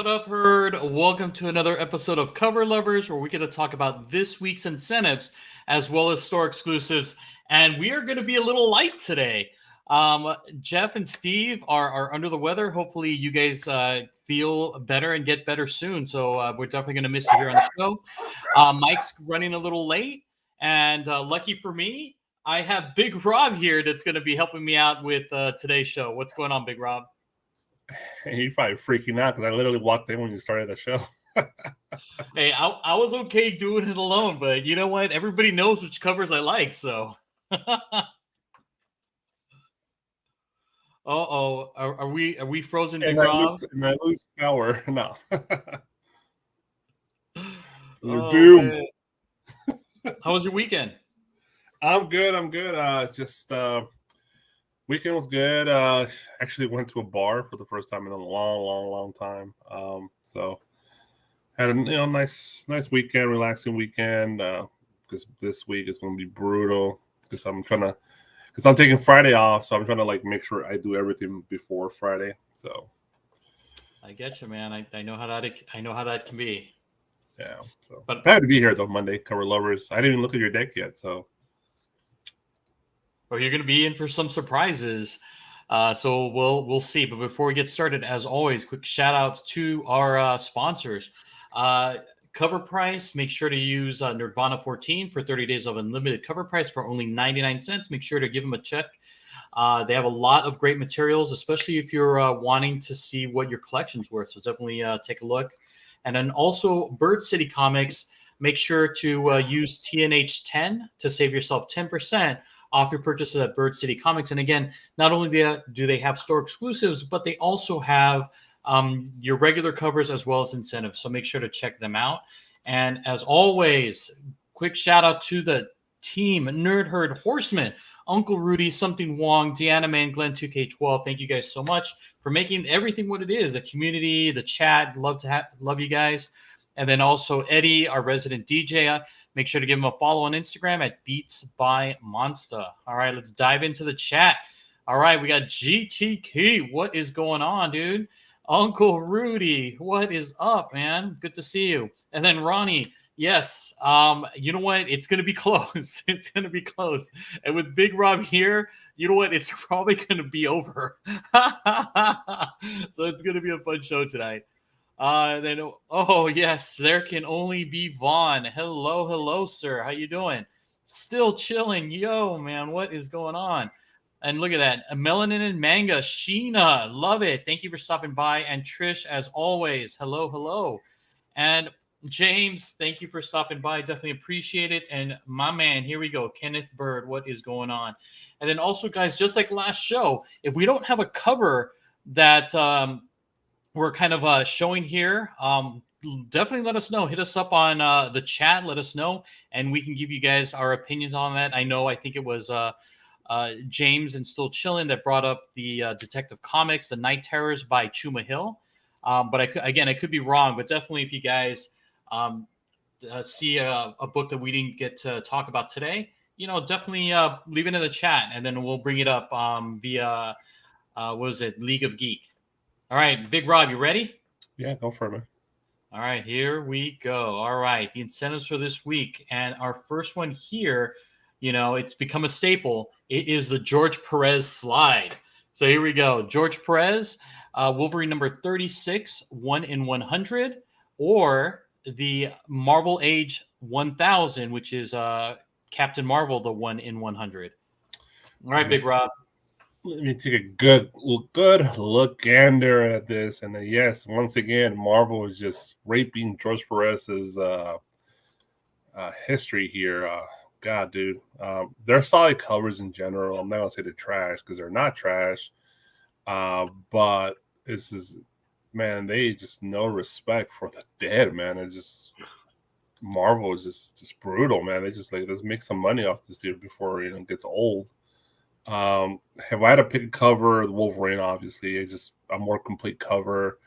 What up, Herd? Welcome to another episode of Cover Lovers, where we get to talk about this week's incentives as well as store exclusives. And we are going to be a little light today. Jeff and Steve are under the weather. Hopefully, you guys feel better and get better soon. So we're definitely going to miss you here on the show. Mike's running a little late. And lucky for me, I have Big Rob here that's going to be helping me out with today's show. What's going on, Big Rob? You're probably freaking out because I literally walked in when you started the show. Hey, I was okay doing it alone, but you know what? Everybody knows which covers I like, so. Are we frozen, Big Rob? And I lose power. No. You're Oh, doomed. man. How was your weekend? I'm good. Weekend was good. Actually went to a bar for the first time in a long time. So had a nice weekend, relaxing weekend. Because this week is going to be brutal. Because I'm taking Friday off, so I'm trying to make sure I do everything before Friday. So I get you, man. I know how that can be. Yeah. So, but I had to be here though Monday. Cover Lovers. I didn't even look at your deck yet, so. Or you're going to be in for some surprises. So we'll see. But before we get started, as always, quick shout outs to our sponsors. Cover price, make sure to use Nerdvana 14 for 30 days of unlimited cover price for only 99 cents. Make sure to give them a check. They have a lot of great materials, especially if you're wanting to see what your collection's worth. So definitely take a look. And then also Bird City Comics, make sure to use TNH10 to save yourself 10% off your purchases at Bird City Comics. And again, not only do they have store exclusives, but they also have your regular covers as well as incentives. So make sure to check them out. And as always, quick shout out to the team, Nerd Herd Horseman, Uncle Rudy, Something Wong, Deanna Man, Glenn 2K12. Thank you guys so much for making everything what it is. The community, the chat, love you guys. And then also Eddie, our resident DJ. Make sure to give him a follow on Instagram at Beats by Monster. All right, let's dive into the chat. All right, we got GTK. What is going on, dude? Uncle Rudy, what is up, man? Good to see you. And then Ronnie, yes, you know what? It's going to be close. It's going to be close. And with Big Rob here, you know what? It's probably going to be over. So it's going to be a fun show tonight. Then, oh, yes, there can only be Vaughn. Hello, sir. How you doing? Still chilling. Yo, man, what is going on? And look at that. Melanin and Manga. Sheena, love it. Thank you for stopping by. And Trish, as always, hello. And James, thank you for stopping by. Definitely appreciate it. And my man, here we go. Kenneth Bird, what is going on? And then also, guys, just like last show, if we don't have a cover that we're kind of showing here, definitely let us know. Hit us up on the chat. Let us know. And we can give you guys our opinions on that. I think it was James and Still Chillin' that brought up the Detective Comics, The Night Terrors by Chuma Hill. But I could be wrong. But definitely if you guys see a book that we didn't get to talk about today, definitely leave it in the chat. And then we'll bring it up via, League of Geek. All right, Big Rob, you ready? Yeah, go for it, man. All right, here we go. All right, the incentives for this week. And our first one here, it's become a staple. It is the George Perez slide. So here we go. George Perez, Wolverine number 36, 1 in 100, or the Marvel Age 1000, which is Captain Marvel, the 1 in 100. All right, Big Rob. Let me take a good look-gander at this. And yes, once again, Marvel is just raping George Perez's history here. God, dude. They're solid covers in general. I'm not going to say they're trash because they're not trash. But this is, man, they just no respect for the dead, man. It's just, Marvel is just brutal, man. They just let's make some money off this dude before it gets old. If I had to pick a cover, the Wolverine, obviously, it's just a more complete cover.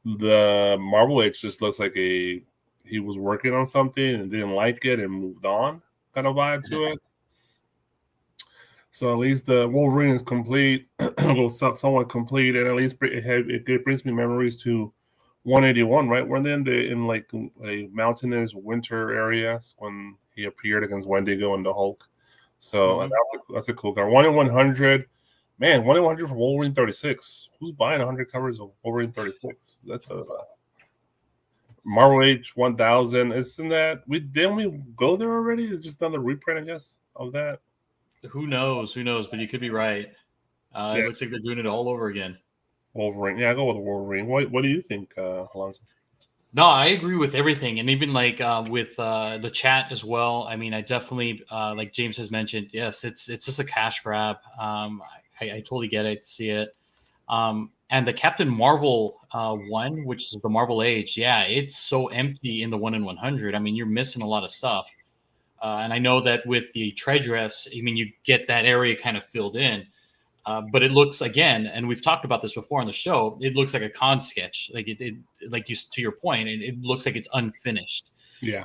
The Marvel Age just looks like he was working on something and didn't like it and moved on kind of vibe to it. So at least the Wolverine is complete, somewhat complete, and at least it brings me memories to 181, right? We're in like a mountainous winter area when he appeared against Wendigo and the Hulk. So that's a cool card. 1 in 100. Man, 1 in 100 for Wolverine 36. Who's buying 100 covers of Wolverine 36? That's a Marvel Age 1000. Isn't that we go there already? It's just another reprint, I guess, of that. Who knows? But you could be right. It looks like they're doing it all over again. Wolverine. Yeah, I go with Wolverine. What do you think, Alonso? No, I agree with everything, and even like with the chat as well. I mean, I definitely like James has mentioned. Yes, it's just a cash grab. I totally get it, see it. And the Captain Marvel one, which is the Marvel Age, yeah, it's so empty in the 1 in 100. I mean, you're missing a lot of stuff. And I know that with the Treadress, I mean, you get that area kind of filled in. But it looks, again, and we've talked about this before on the show, it looks like a con sketch. Like it like you, to your point, it looks like it's unfinished. Yeah.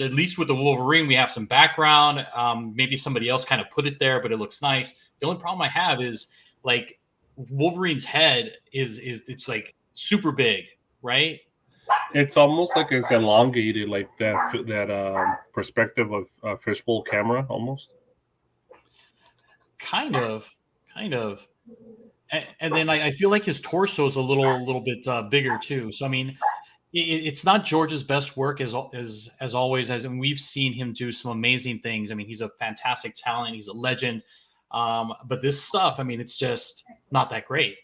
At least with the Wolverine, we have some background. Maybe somebody else kind of put it there, but it looks nice. The only problem I have is like Wolverine's head is it's like super big, right? It's almost like it's elongated, like that perspective of a fishbowl camera, almost. Kind of. And then I feel like his torso is a little bit bigger too. So I mean, it's not George's best work as always, and we've seen him do some amazing things. I mean, he's a fantastic talent. He's a legend. But this stuff, I mean, it's just not that great.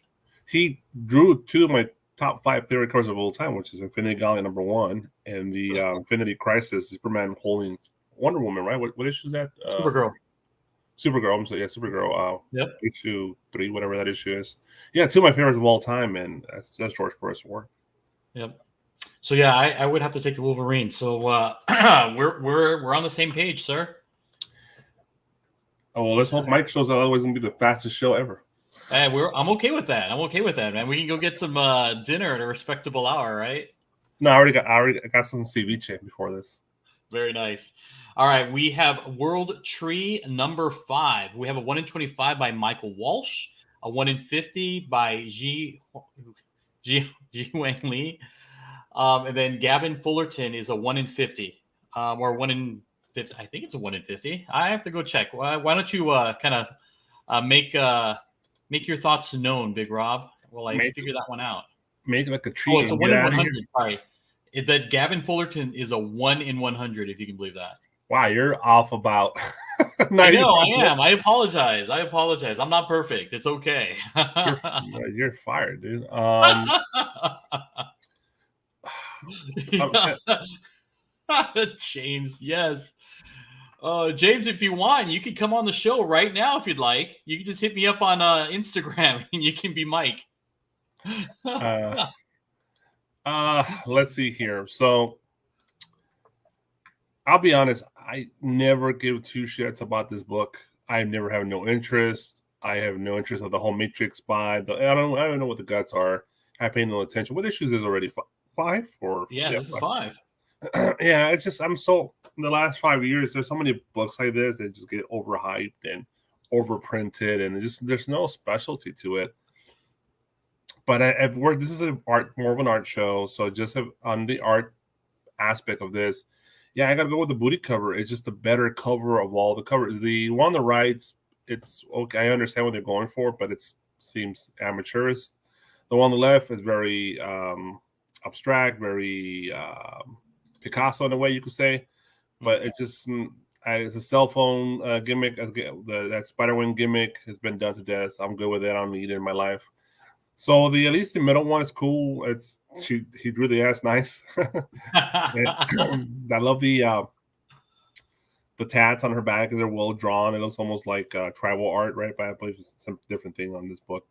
He drew two of my top 5 favorite covers of all time, which is Infinity Gauntlet #1 and the Infinity Crisis, Superman holding Wonder Woman, right? What issue is that? Supergirl. I'm sorry, yeah, Supergirl. Yep. Issue 3, whatever that issue is. Yeah, 2 of my favorites of all time, and that's George Perez work. Yep. So yeah, I would have to take the Wolverine. So we're on the same page, sir. Oh well, let's hope Mike shows up. Otherwise, it's gonna be the fastest show ever. Hey, I'm okay with that. Man. We can go get some dinner at a respectable hour, right? No, I already got some ceviche before this. Very nice. All right, we have World Tree number 5. We have a 1 in 25 by Michael Walsh, a 1 in 50 by Ji Wang Lee, and then Gavin Fullerton is a 1 in 50, or 1 in 50. I think it's a 1 in 50. I have to go check. Why don't you kind of make your thoughts known, Big Rob? Well, I figure that one out. Make like a tree. Oh, it's a 1 in 100. Sorry, that Gavin Fullerton is a 1 in 100. If you can believe that. Wow, you're off about. I know, I am. I apologize. I'm not perfect. It's okay. You're fired, dude. James, yes. James, if you want, you can come on the show right now if you'd like. You can just hit me up on Instagram and you can be Mike. Let's see here. So I'll be honest, I never give 2 shits about this book. I never have no interest. I have no interest of the whole Matrix buy. I don't know what the guts are. I pay no attention. What issues is already 5 or this is 5. Yeah, it's just in the last 5 years, there's so many books like this that just get overhyped and overprinted, and there's no specialty to it. But this is more of an art show, so just on the art aspect of this, yeah, I gotta go with the booty cover. It's just the better cover of all the covers. The one on the right, it's okay. I understand what they're going for, but it seems amateurish. The one on the left is very abstract, very Picasso in a way you could say, but it's just it's a cell phone gimmick. That Spider-Wing gimmick has been done to death. So I'm good with it. I don't need it in my life. So at least the middle one is cool. He drew the ass nice. I love the tats on her back. They're well drawn. It looks almost like tribal art, right? But I believe it's some different thing on this book.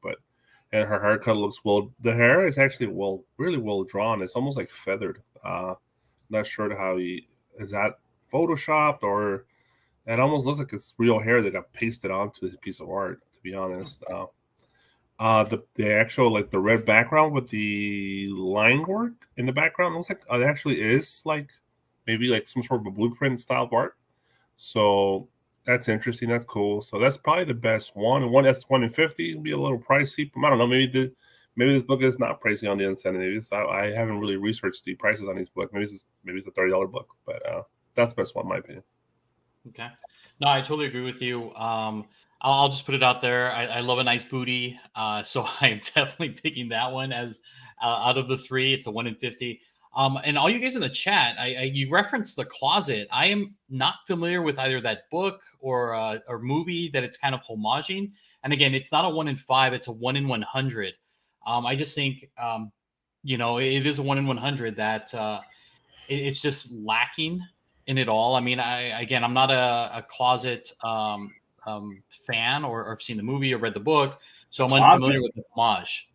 And her haircut looks well. The hair is actually really well drawn. It's almost like feathered. Not sure how is that photoshopped or it almost looks like it's real hair that got pasted onto this piece of art. To be honest. The actual like the red background with the line work in the background looks like it actually is like maybe like some sort of a blueprint style of art. So that's interesting. That's cool. So that's probably the best one. And one that's 1 in 50 would be a little pricey. I don't know. maybe this book is not pricing on the incentives. I haven't really researched the prices on these books. Maybe it's a $30 book, but that's the best one in my opinion. Okay. No, I totally agree with you. I'll just put it out there. I love a nice booty. So I'm definitely picking that one as out of the three. It's a 1 in 50. And all you guys in the chat, you referenced The Closet. I am not familiar with either that book or movie that it's kind of homaging. And again, it's not a 1 in 5. It's a 1 in 100. I just think, it is a 1 in 100 that it's just lacking in it all. I mean, I'm not a closet fan or I've seen the movie or read the book, so I'm unfamiliar with the homage.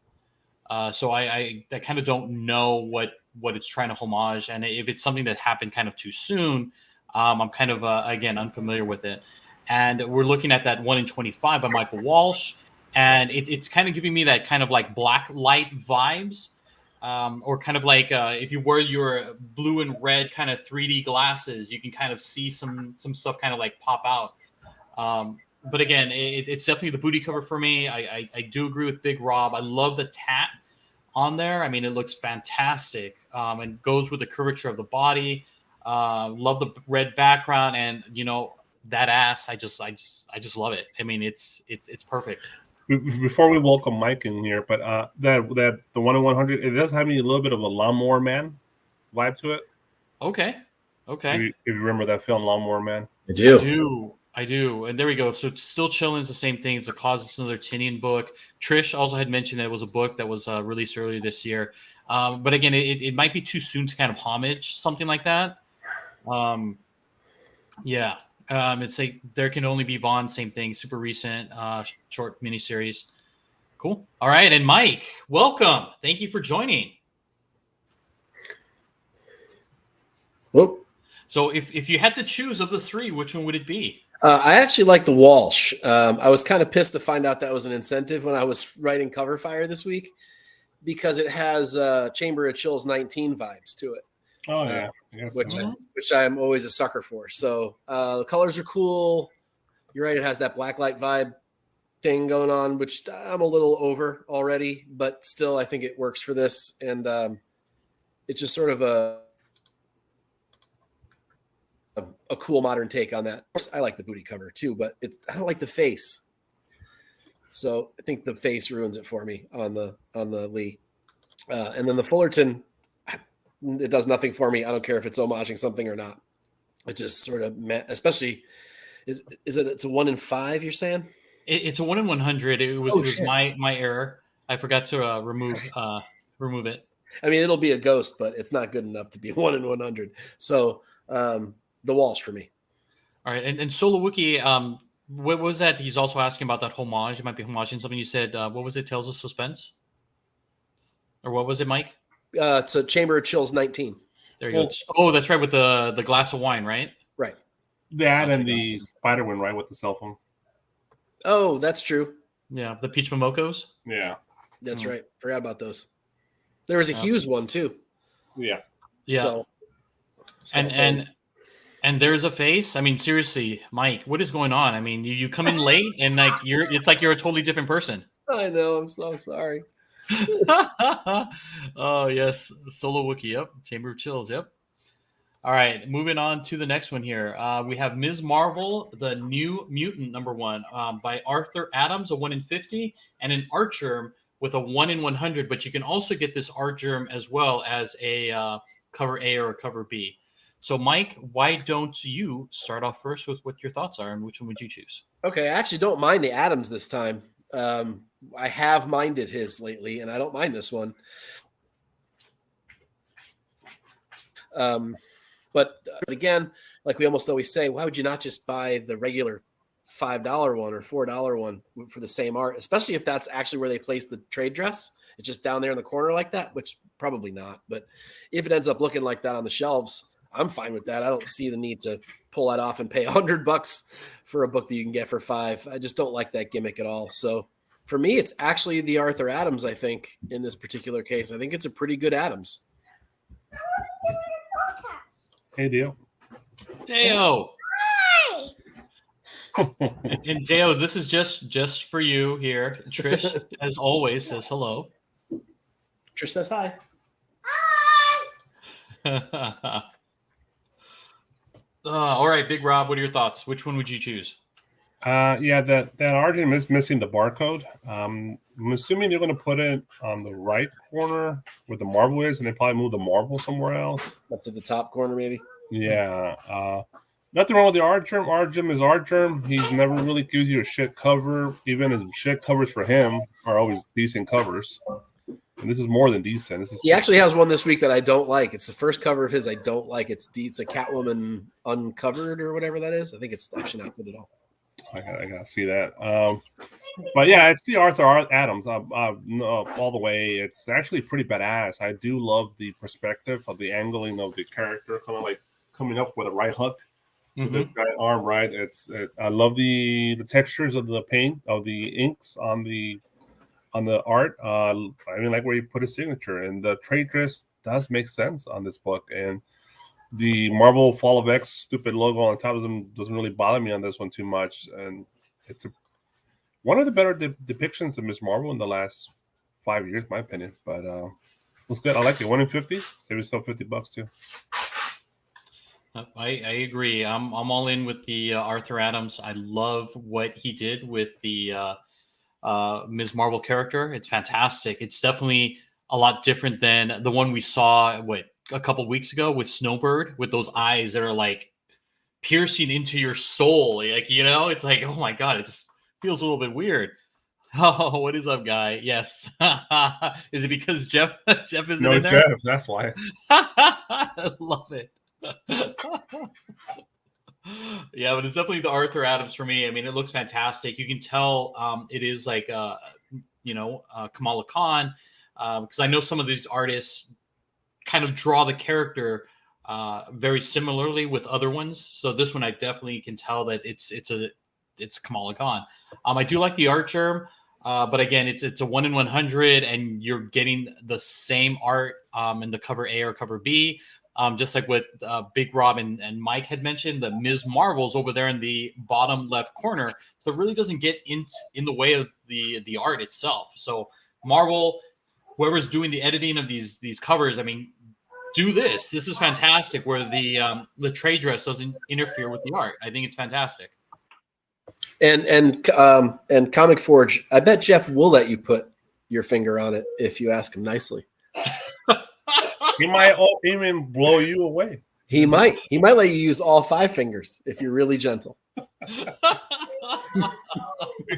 So I kind of don't know what it's trying to homage, and if it's something that happened kind of too soon, I'm kind of again unfamiliar with it. And we're looking at that 1 in 25 by Michael Walsh, and it's kind of giving me that kind of like black light vibes. Or kind of like if you wear your blue and red kind of 3D glasses, you can kind of see some stuff kind of like pop out. But again, it's definitely the booty cover for me. I do agree with Big Rob. I love the tat on there. I mean, it looks fantastic and goes with the curvature of the body. Love the red background, and that ass. I just love it. I mean, it's perfect. Before we welcome Mike in here, but that the 1 in 100, it does have me a little bit of a Lawnmower Man vibe to it. Okay. If you remember that film, Lawnmower Man. I do. And there we go. So Still Chillin' is the same thing. It's a Closet's another Tinian book. Trish also had mentioned that it was a book that was released earlier this year. But again, it might be too soon to kind of homage something like that. Yeah. It's like There Can Only Be Vaughn, same thing, super recent, short miniseries. Cool. All right, and Mike, welcome. Thank you for joining. Whoop. So if you had to choose of the three, which one would it be? I actually like the Walsh. I was kind of pissed to find out that was an incentive when I was writing Cover Fire this week, because it has Chamber of Chills 19 vibes to it. Oh yeah, which I'm always a sucker for. So the colors are cool. You're right; it has that black light vibe thing going on, which I'm a little over already, but still, I think it works for this. And it's just sort of a cool modern take on that. Of course, I like the booty cover too, but I don't like the face. So I think the face ruins it for me on the Lee. And then the Fullerton, it does nothing for me. I don't care if it's homaging something or not. It just sort of, especially, it's a 1 in 5, you're saying? It's a 1 in 100. It was my error. I forgot to remove it. I mean, it'll be a ghost, but it's not good enough to be 1 in 100. So the Walsh for me. All right, and Solo Wookie, what was that? He's also asking about that homage. It might be homaging something you said. What was it? Tales of Suspense? Or what was it, Mike? It's a Chamber of Chills 19. There you go. Oh, that's right, with the glass of wine, right? Right. That and the Spider-Man, right, with the cell phone. Oh, that's true. Yeah, the Peach Momokos. Yeah. That's right. Forgot about those. There was a Hughes one too. Yeah. Yeah. So and there's a face. I mean, seriously, Mike, what is going on? I mean, you come in late and it's like you're a totally different person. I know. I'm so sorry. Oh yes, Solo Wookie. Yep, Chamber of Chills. Yep. All right, moving on to the next one here. We have Ms. Marvel, the New Mutant #1 by Arthur Adams, a 1 in 50, and an art germ with a 1 in 100. But you can also get this art germ as well as a cover A or a cover B. So, Mike, why don't you start off first with what your thoughts are, and which one would you choose? Okay, I actually don't mind the Adams this time. I have minded his lately, and I don't mind this one. But again, like we almost always say, why would you not just buy the regular $5 one or $4 one for the same art, especially if that's actually where they place the trade dress? It's just down there in the corner like that, which probably not. But if it ends up looking like that on the shelves, I'm fine with that. I don't see the need to pull that off and pay $100 for a book that you can get for $5. I just don't like that gimmick at all. So for me, it's actually the Arthur Adams, I think, in this particular case. I think it's a pretty good Adams. Hey, Deo. Deo. And Deo, this is just for you here. Trish, as always, says hello. Trish says hi. All right, Big Rob, what are your thoughts? Which one would you choose? Yeah, that Argent is missing the barcode. I'm assuming they're going to put it on the right corner where the marble is, and they probably move the marble somewhere else. Up to the top corner, maybe. Yeah. Nothing wrong with the Argent. Argent is Argent. He's never really gives you a shit cover. Even his shit covers for him are always decent covers. And this is more than decent. He actually has one this week that I don't like. It's the first cover of his I don't like. It's a Catwoman uncovered or whatever that is. I think it's actually not good at all. I gotta see that. But yeah, it's the Arthur Adams all the way. It's actually pretty badass. I do love the perspective of the angling of the character, kind of like coming up with a right hook with the giant arm. Right. I love the textures of the paint of the inks on the art. I mean, like where you put a signature, and the trade dress does make sense on this book. And the Marvel Fall of X stupid logo on top of them doesn't really bother me on this one too much. And it's one of the better depictions of Ms. Marvel in the last 5 years, in my opinion. But looks good. I like it. 1 in 50. Save yourself $50 too. I agree. I'm all in with the Arthur Adams. I love what he did with the Ms. Marvel character. It's fantastic. It's definitely a lot different than the one we saw a couple weeks ago with Snowbird, with those eyes that are like piercing into your soul. Like, it's like, oh my God, it just feels a little bit weird. Oh, what is up, guy? Yes. Is it because Jeff isn't in there? Jeff, that's why. I love it. Yeah, but it's definitely the Arthur Adams for me. I mean, it looks fantastic. You can tell it is like Kamala Khan, because I know some of these artists kind of draw the character very similarly with other ones. So this one I definitely can tell that it's Kamala Khan. I do like the art germ, but again, it's a 1 in 100, and you're getting the same art in the cover A or cover B. Just like what Big Rob and Mike had mentioned, the Ms. Marvel's over there in the bottom left corner. So it really doesn't get in the way of the art itself. So Marvel, whoever's doing the editing of these covers, I mean, do this. This is fantastic where the trade dress doesn't interfere with the art. I think it's fantastic. And Comic Forge, I bet Jeff will let you put your finger on it if you ask him nicely. He might even blow you away. He might let you use all 5 fingers if you're really gentle. He's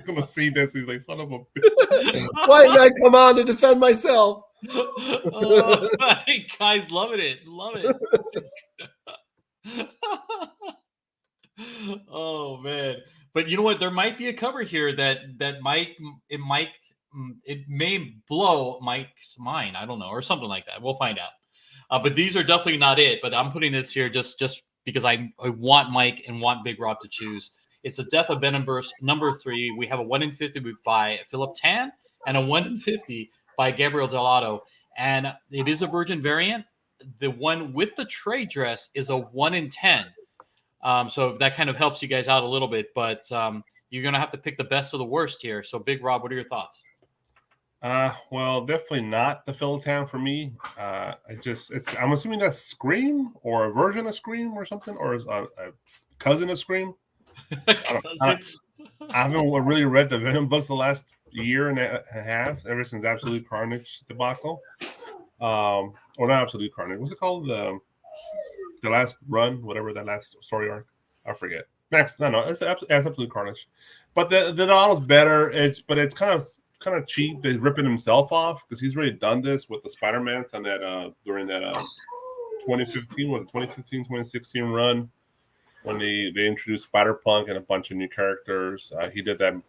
gonna see this. He's like, son of a bitch. Why did I come on to defend myself? Guys, loving it. Love it. Oh man. But you know what? There might be a cover here that may blow Mike's mind. I don't know, or something like that. We'll find out. But these are definitely not it. But I'm putting this here just because I want Mike and want Big Rob to choose. It's the Death of Venomverse #3. We have a 1 in 50 by Philip Tan and a 1 in 50 by Gabriel Delato. And it is a Virgin variant. The one with the trade dress is a 1 in 10. So that kind of helps you guys out a little bit. But you're going to have to pick the best of the worst here. So Big Rob, what are your thoughts? Well, definitely not the Philitown for me. I'm assuming that's Scream or a version of Scream or something, or is a cousin of Scream. I haven't really read the Venom books the last year and a half, ever since Absolute Carnage debacle. Or not Absolute Carnage. What's it called? The last run, whatever that last story arc. I forget. It's Absolute Carnage. But the Donald's better. It's kind of cheap. They're ripping himself off because he's already done this with the Spider-Man and that during that 2016 run when they introduced Spider-Punk and a bunch of new characters. He did that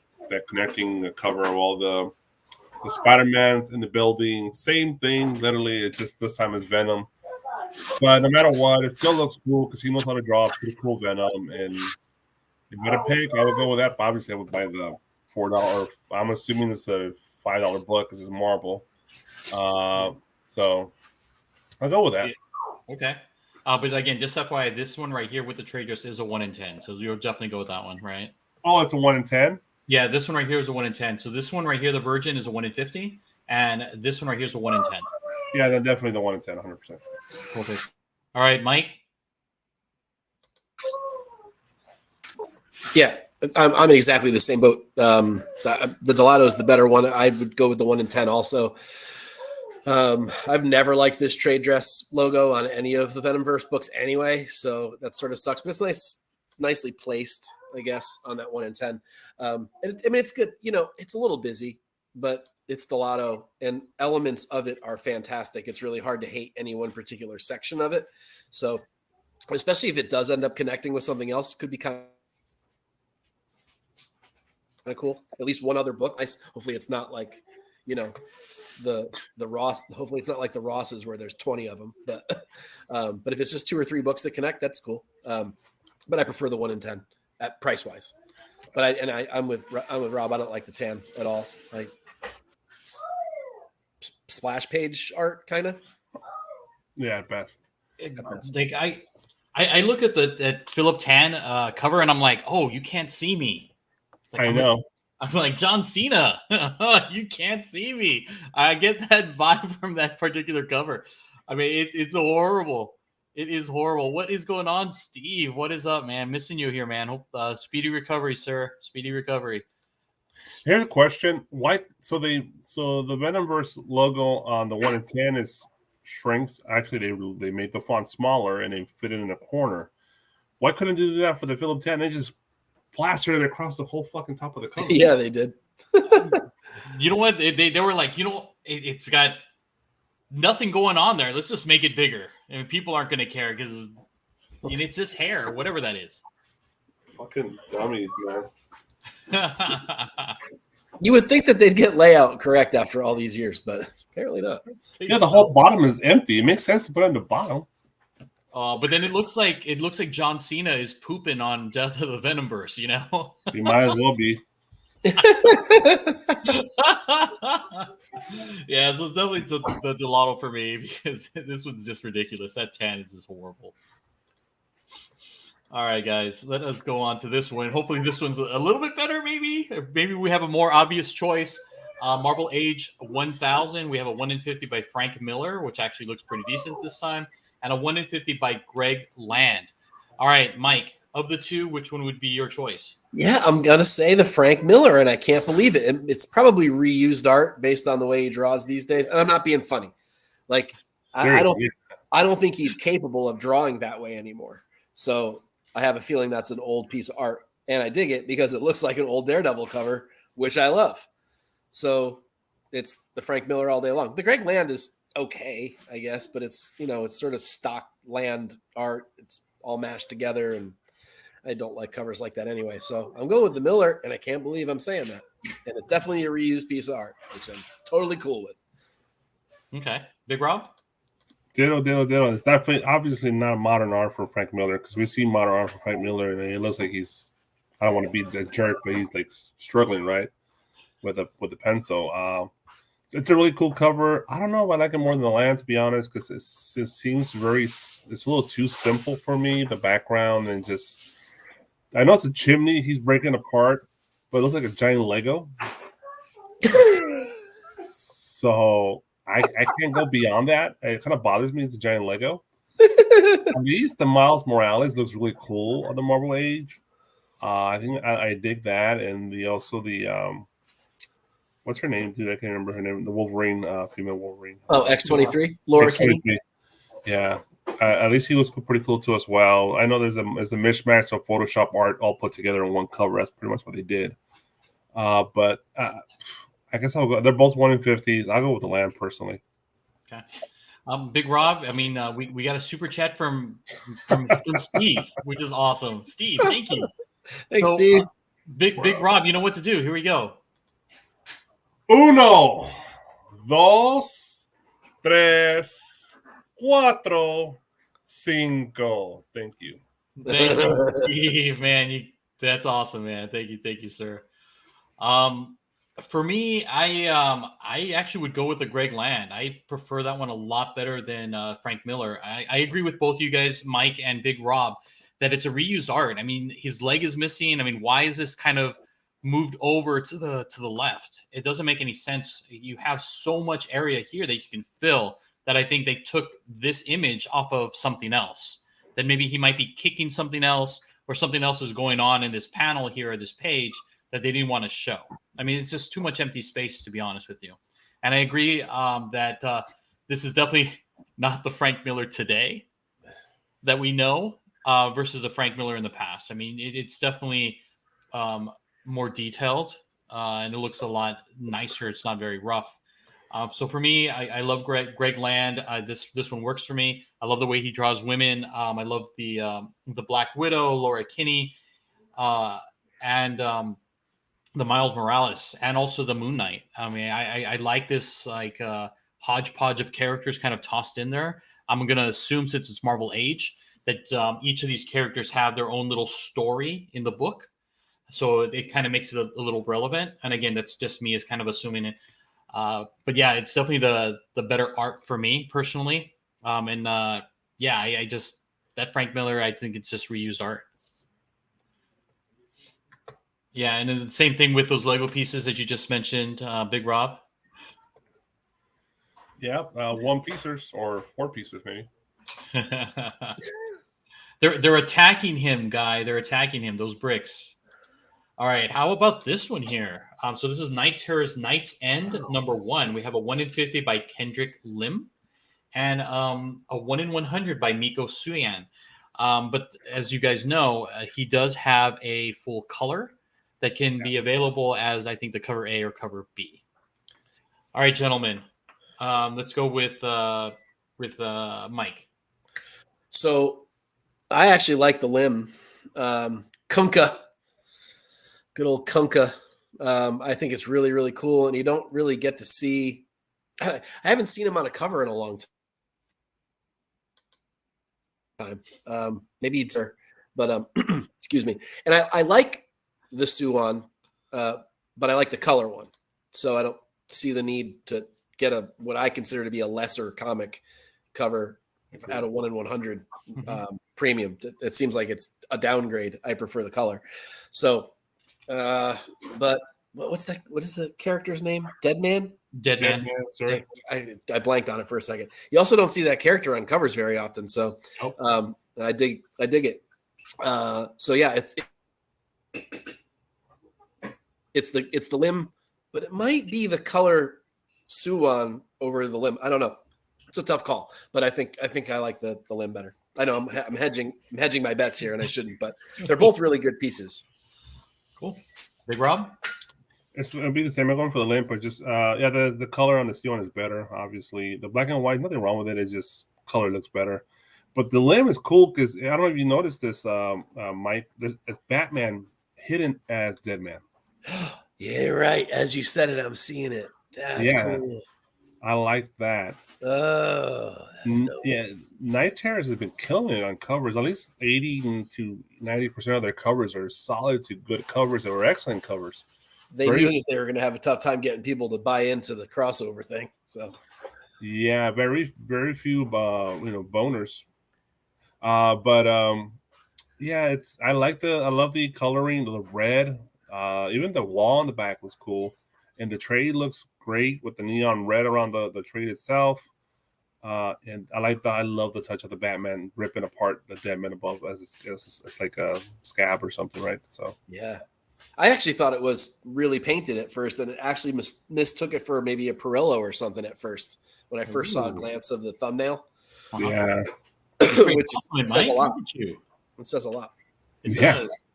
connecting cover of all the Spider-Mans in the building. Same thing, literally. It's just this time it's Venom. But no matter what, it still looks cool because he knows how to draw a pretty cool Venom. And if I had to pick, I would go with that. But obviously, I would buy the $4. I'm assuming it's a $5 book because it's Marvel. So I'll go with that. Okay. But again, just FYI, this one right here with the trade dress is a 1 in 10. So you'll definitely go with that one, right? Oh, it's a 1 in 10? Yeah, this one right here is a 1 in 10. So this one right here, the Virgin, is a 1 in 50. and this one right here is a 1 in 10. Yeah, they're definitely the 1 in 10, 100%. Okay. All right, Mike. Yeah, I'm in exactly the same boat. The Delato is the better one. I would go with the 1 in 10 also. I've never liked this trade dress logo on any of the Venomverse books anyway, so that sort of sucks. But it's nicely placed, I guess, on that 1 in 10. It's good. It's a little busy, but it's Delato, and elements of it are fantastic. It's really hard to hate any one particular section of it. So, especially if it does end up connecting with something else, could be kind of cool. At least one other book. Nice. Hopefully, it's not like, the Ross. Hopefully, it's not like the Rosses where there's 20 of them. But if it's just 2 or 3 books that connect, that's cool. But I prefer the 1 in 10 at price wise. But I'm with Rob. I don't like the tan at all. Like splash page art, kind of. Yeah, at best. Like I look at that Philip Tan cover and I'm like, oh, you can't see me. It's like, I know. I'm like, John Cena, you can't see me. I get that vibe from that particular cover. I mean, it's horrible. It is horrible. What is going on, Steve? What is up, man? Missing you here, man. Hope speedy recovery, sir. Speedy recovery. Here's a question: why? So the Venomverse logo on the 1 in 10 is shrinks. Actually, they made the font smaller and they fit it in a corner. Why couldn't they do that for the Philip 10? They just plastered it across the whole fucking top of the cover. Yeah, they did. You know what? They were like, it's got nothing going on there. Let's just make it bigger. And people aren't going to care because it's just hair or whatever that is. Fucking dummies, man. You would think that they'd get layout correct after all these years, but apparently not. Yeah, the whole bottom is empty. It makes sense to put it on the bottom. But then it looks like John Cena is pooping on Death of the Venomverse, You might as well be. Yeah, so it's definitely the Delato for me because this one's just ridiculous. That tan is just horrible. All right, guys, let us go on to this one. Hopefully this one's a little bit better, maybe. Maybe we have a more obvious choice. Marvel Age 1000. We have a 1 in 50 by Frank Miller, which actually looks pretty decent this time, and a 1 in 50 by Greg Land. All right, Mike, of the two, which one would be your choice? Yeah, I'm going to say the Frank Miller, and I can't believe it. It's probably reused art based on the way he draws these days, and I'm not being funny. Like, I don't think he's capable of drawing that way anymore. So I have a feeling that's an old piece of art, and I dig it because it looks like an old Daredevil cover, which I love. So it's the Frank Miller all day long. The Greg Land is okay, I guess, but it's sort of stock Land art. It's all mashed together, and I don't like covers like that anyway. So I'm going with the Miller, and I can't believe I'm saying that. And it's definitely a reused piece of art, which I'm totally cool with. Okay. Big Rob? Ditto. It's definitely, obviously not modern art for Frank Miller because we've seen modern art for Frank Miller, and it looks like he's, I don't want to be the jerk, but he's like struggling, right, with the pencil. It's a really cool cover. I don't know if I like it more than the Land, to be honest, because it seems it's a little too simple for me, the background, and just, I know it's a chimney he's breaking apart, but it looks like a giant Lego. So I can't go beyond that. It kind of bothers me. It's a giant Lego. At least the Miles Morales looks really cool on the Marvel Age. I think I dig that, and the what's her name, dude? I can't remember her name. The Wolverine, female Wolverine. Oh, X-23, Laura Kane. Yeah, at least he looks pretty cool to us. Well, I know there's a mismatch of Photoshop art all put together in one cover. That's pretty much what they did. But I guess I'll go. They're both 1 in 50s. I'll go with the Land personally. Okay. Big Rob, I mean, we got a super chat from Steve, which is awesome. Steve, thank you. Thanks, Steve. Big Rob, you know what to do. Here we go. 1, 2, 3, 4, 5. Thank you. Thank you, Steve, man. That's awesome, man. Thank you, sir. For me, I actually would go with the Greg Land. I prefer that one a lot better than Frank Miller. I agree with both you guys, Mike and Big Rob, that it's a reused art. I mean, his leg is missing. I mean, why is this kind of moved over to the left. It doesn't make any sense. You have so much area here that you can fill that I think they took this image off of something else. That maybe he might be kicking something else, or something else is going on in this panel here or this page that they didn't want to show. I mean, it's just too much empty space, to be honest with you. And I agree that this is definitely not the Frank Miller today that we know versus the Frank Miller in the past. I mean, it's definitely more detailed and it looks a lot nicer. It's not very rough. So for me, I love Greg Land. This one works for me. I love the way he draws women. I love the Black Widow, Laura Kinney, and the Miles Morales, and also the Moon Knight. I mean, I like this like hodgepodge of characters kind of tossed in there. I'm gonna assume, since it's Marvel Age, that each of these characters have their own little story in the book. So it kind of makes it a little relevant. And again, that's just me as kind of assuming it. But yeah, it's definitely the better art for me personally. I just, that Frank Miller, I think it's just reused art. Yeah, and then the same thing with those Lego pieces that you just mentioned, Big Rob. Yeah, 1-piecers or 4-piecers maybe. They're attacking him, Guy. They're attacking him. Those bricks. All right, how about this one here? So this is Night Terror's Night's End #1. We have a 1 in 50 by Kendrick Lim, and a 1 in 100 by Miko Suyan. But as you guys know, he does have a full color that can be available as, I think, the cover A or cover B. All right, gentlemen, let's go with Mike. So I actually like the Lim. Kunkka. Good old Kunkka. I think it's really, really cool. And you don't really get to see, I haven't seen him on a cover in a long time. Maybe it's her, but excuse me. And I like the Suan, but I like the color one. So I don't see the need to get what I consider to be a lesser comic cover at a 1 in 100 premium. It seems like it's a downgrade. I prefer the color. So, but what is the character's name? Deadman? Deadman. Sorry. I blanked on it for a second. You also don't see that character on covers very often. So, I dig it. So yeah, it's the Lim, but it might be the color Suan over the Lim. I don't know. It's a tough call, but I think I like the Lim better. I know I'm hedging my bets here, and I shouldn't, but they're both really good pieces. Cool. Big Rob? It'll be the same. I'm going for the Lim, but just the color on the Suan is better. Obviously, the black and white, nothing wrong with it. It just color looks better. But the Lim is cool because I don't know if you noticed this, Mike. There's Batman hidden as Deadman. Yeah, right. As you said it, I'm seeing it. That's cool. I like that. Oh, yeah. Night Terrors has been killing it on covers. At least 80 to 90% of their covers are solid to good covers or excellent covers. They knew that they were going to have a tough time getting people to buy into the crossover thing. So, yeah, very, very few, boners. Yeah, I love the coloring, the red. Even the wall on the back looks cool, and the trade looks great with the neon red around the trade itself. And I love the touch of the Batman ripping apart the Deadman above as it's like a scab or something, right? So yeah, I actually thought it was really painted at first, and it actually mistook it for maybe a Perillo or something at first when I first saw a glance of the thumbnail. Yeah, which says a lot. It says a lot. It does.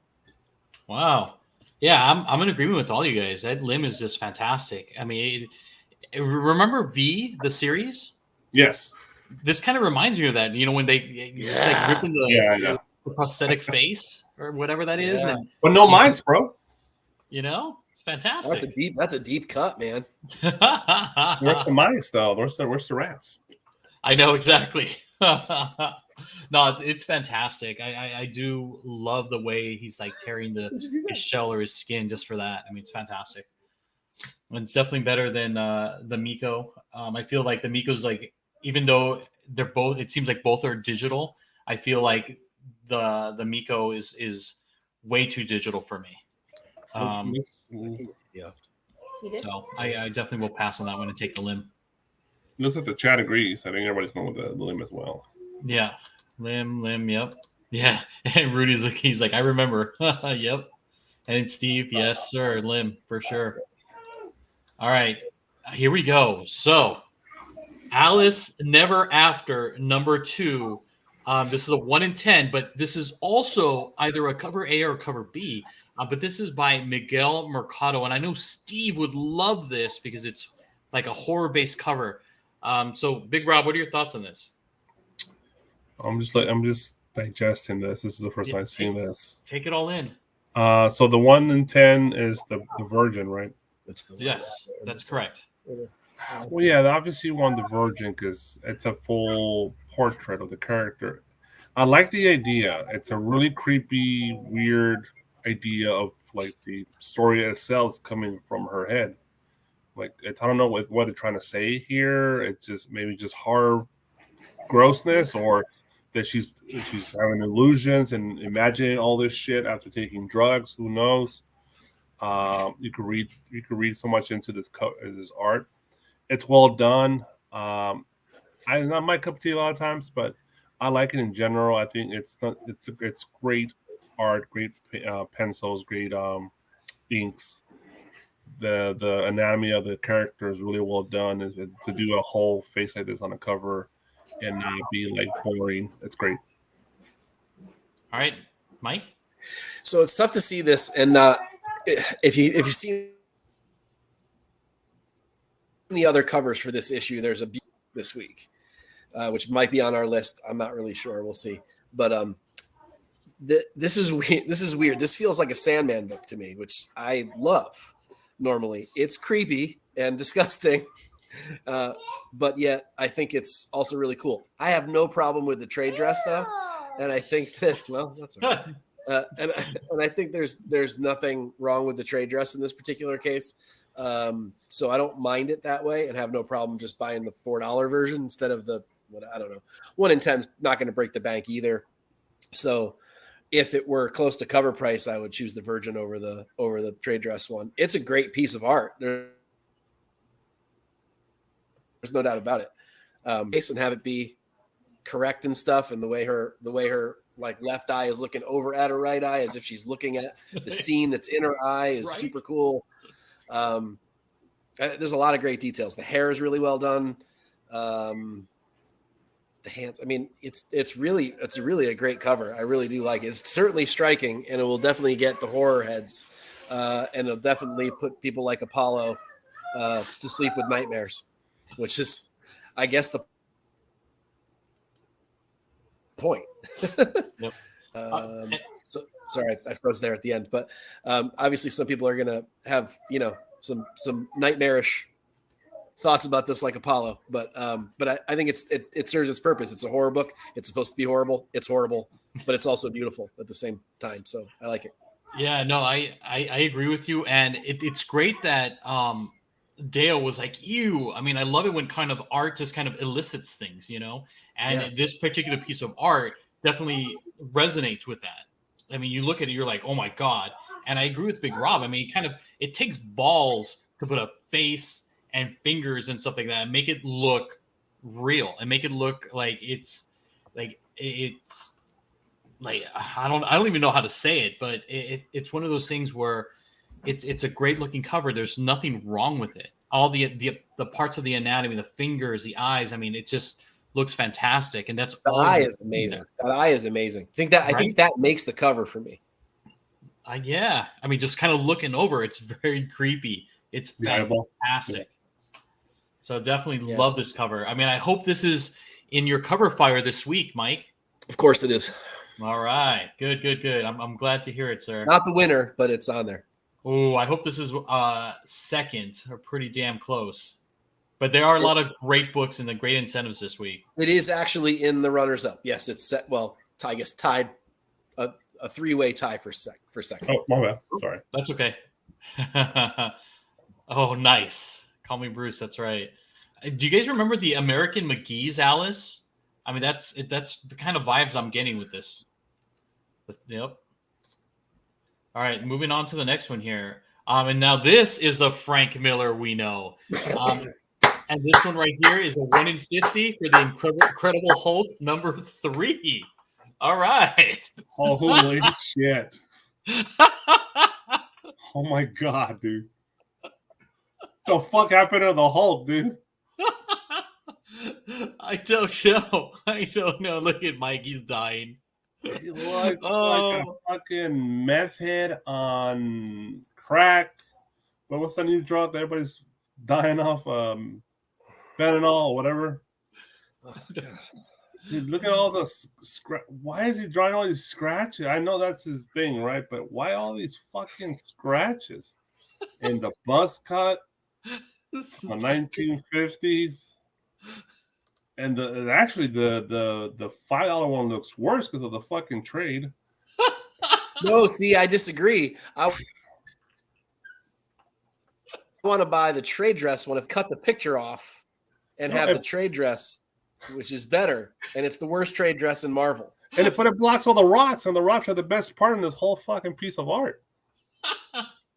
Wow. Yeah, I'm in agreement with all you guys. That Lim is just fantastic. I mean, remember V, the series? Yes. This kind of reminds me of that. You know, when they like ripping the prosthetic face or whatever that is. Yeah. And, but no mice, bro. You know, it's fantastic. That's a deep cut, man. Where's the mice though? Where's the rats? I know exactly. No, it's fantastic. I do love the way he's like tearing his shell or his skin just for that. I mean, it's fantastic. And it's definitely better than the Miko. I feel like the Miko's like, even though they're both, it seems like both are digital. I feel like the Miko is way too digital for me. Looks, Yeah. You did? So I definitely will pass on that one and take the limb. looks like the chat agrees. I think everybody's going with the limb as well. Yeah, limb. Yep. Yeah, and Rudy's like, he's like, I remember. Yep. And Steve, yes, sir, limb for sure. All right, here we go. So, Alice Never After #2. This is a 1 in 10, but this is also either a cover A or cover B. But this is by Miguel Mercado, and I know Steve would love this because it's like a horror-based cover. So, Big Rob, what are your thoughts on this? I'm just digesting this. This is the first time I've seen this. Take it all in. So the 1 in 10 is the Virgin, right? Yes, that's correct. Well, yeah, obviously you want the Virgin because it's a full portrait of the character. I like the idea. It's a really creepy, weird idea of like the story itself is coming from her head. Like I don't know what they're trying to say here. It's just maybe just horror grossness, or that she's having illusions and imagining all this shit after taking drugs. Who knows? You could read so much into this art. It's well done. Not my cup of tea a lot of times, but I like it in general. I think it's great art, great pencils, great inks. The anatomy of the character is really well done. To do a whole face like this on a cover and not be like boring, it's great. All right, Mike. So it's tough to see this, and if you've seen the other covers for this issue, there's a this week, which might be on our list. I'm not really sure. We'll see. But this is weird. This is weird. This feels like a Sandman book to me, which I love. Normally, it's creepy and disgusting, but yet I think it's also really cool. I have no problem with the trade dress though, and I think that that's all right. And I think there's nothing wrong with the trade dress in this particular case. So I don't mind it that way and have no problem just buying the $4 version instead of the, I don't know, 1 in 10 is not going to break the bank either. So if it were close to cover price, I would choose the Virgin over the trade dress one. It's a great piece of art. There's no doubt about it. And have it be correct and stuff. And the way her like left eye is looking over at her right eye as if she's looking at the scene that's in her eye is Right? super cool. There's a lot of great details. The hair is really well done. The hands, I mean, it's really a great cover. I really do like it. It's certainly striking, and it will definitely get the horror heads, and it'll definitely put people like Apollo to sleep with nightmares, which is, I guess, the point. Yep. So, sorry, I froze there at the end, but obviously some people are gonna have some nightmarish thoughts about this like Apollo, but I think it serves its purpose. It's a horror book. It's supposed to be horrible. It's horrible, but it's also beautiful at the same time. So I like it. Yeah, no, I agree with you, and it's great that Dale was like, ew. I mean, I love it when kind of art just kind of elicits things, and this particular piece of art definitely resonates with that. I mean, you look at it, you're like, oh my God. And I agree with Big Rob. I mean, it takes balls to put a face and fingers and stuff like that and make it look real and make it look like it's like I don't even know how to say it, but it's one of those things where it's a great looking cover. There's nothing wrong with it. All the parts of the anatomy, the fingers, the eyes, I mean, it just looks fantastic. And that's the eye is amazing. That eye is amazing. I think that makes the cover for me. Yeah. I mean, just kind of looking over, it's very creepy. It's fantastic. Yeah. So definitely love this cover. I mean, I hope this is in your cover fire this week, Mike. Of course it is. All right. Good. I'm glad to hear it, sir. Not the winner, but it's on there. Oh, I hope this is second or pretty damn close. But there are a lot of great books and the great incentives this week. It is actually in the runners-up. Yes, it's set. Well, I guess tied a 3-way tie for second. Oh, my bad. Sorry. That's okay. Oh, nice. Call me Bruce. That's right. Do you guys remember the American McGee's, Alice? I mean, that's the kind of vibes I'm getting with this. Yep. All right, moving on to the next one here. And now this is the Frank Miller we know. And this one right here is a 1 in 50 for the Incredible Hulk number 3. All right. Holy shit. Oh my god, dude. The fuck happened to the Hulk, dude? I don't know. I don't know. Look at Mike. He's dying. He looks like a fucking meth head on crack. But what's that new drug that everybody's dying off? Fentanyl or whatever. Oh, God. Dude, look at all the why is he drawing all these scratches? I know that's his thing, right? But why all these fucking scratches? And the buzz cut, the 1950s, and the $5 one looks worse because of the fucking trade. No, see, I disagree. I want to buy the trade dress one. If cut the picture off and have the trade dress, which is better, and it's the worst trade dress in Marvel. And it blocks all the rocks, and the rocks are the best part in this whole fucking piece of art.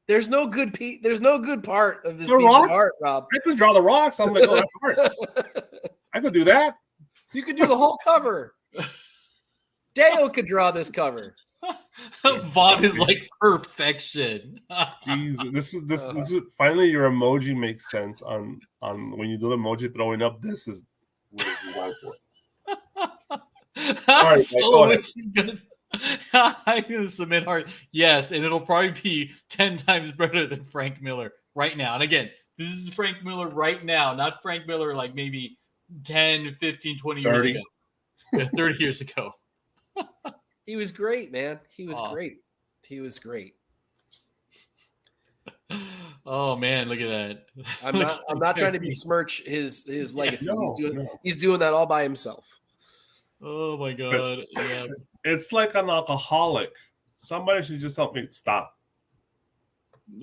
There's no good There's no good part of this piece of art, Rob. I could draw the rocks. I'm like, oh, that's art. I could do that. You could do the whole cover. Dale could draw this cover. Vaughn is like perfection. Jesus, this is finally your emoji makes sense on when you do the emoji throwing up. This is what it's designed for. All right, go ahead. I'm gonna submit art. Yes, and it'll probably be 10 times better than Frank Miller right now. And again, this is Frank Miller right now, not Frank Miller like maybe 10, 15, 20 years 30. ago. Yeah, 30 years ago. He was great, man. He was great. He was great. Oh man, look at that. I'm not trying to besmirch his legacy. No, he's doing that all by himself. Oh my god. Yeah. It's like an alcoholic. Somebody should just help me stop.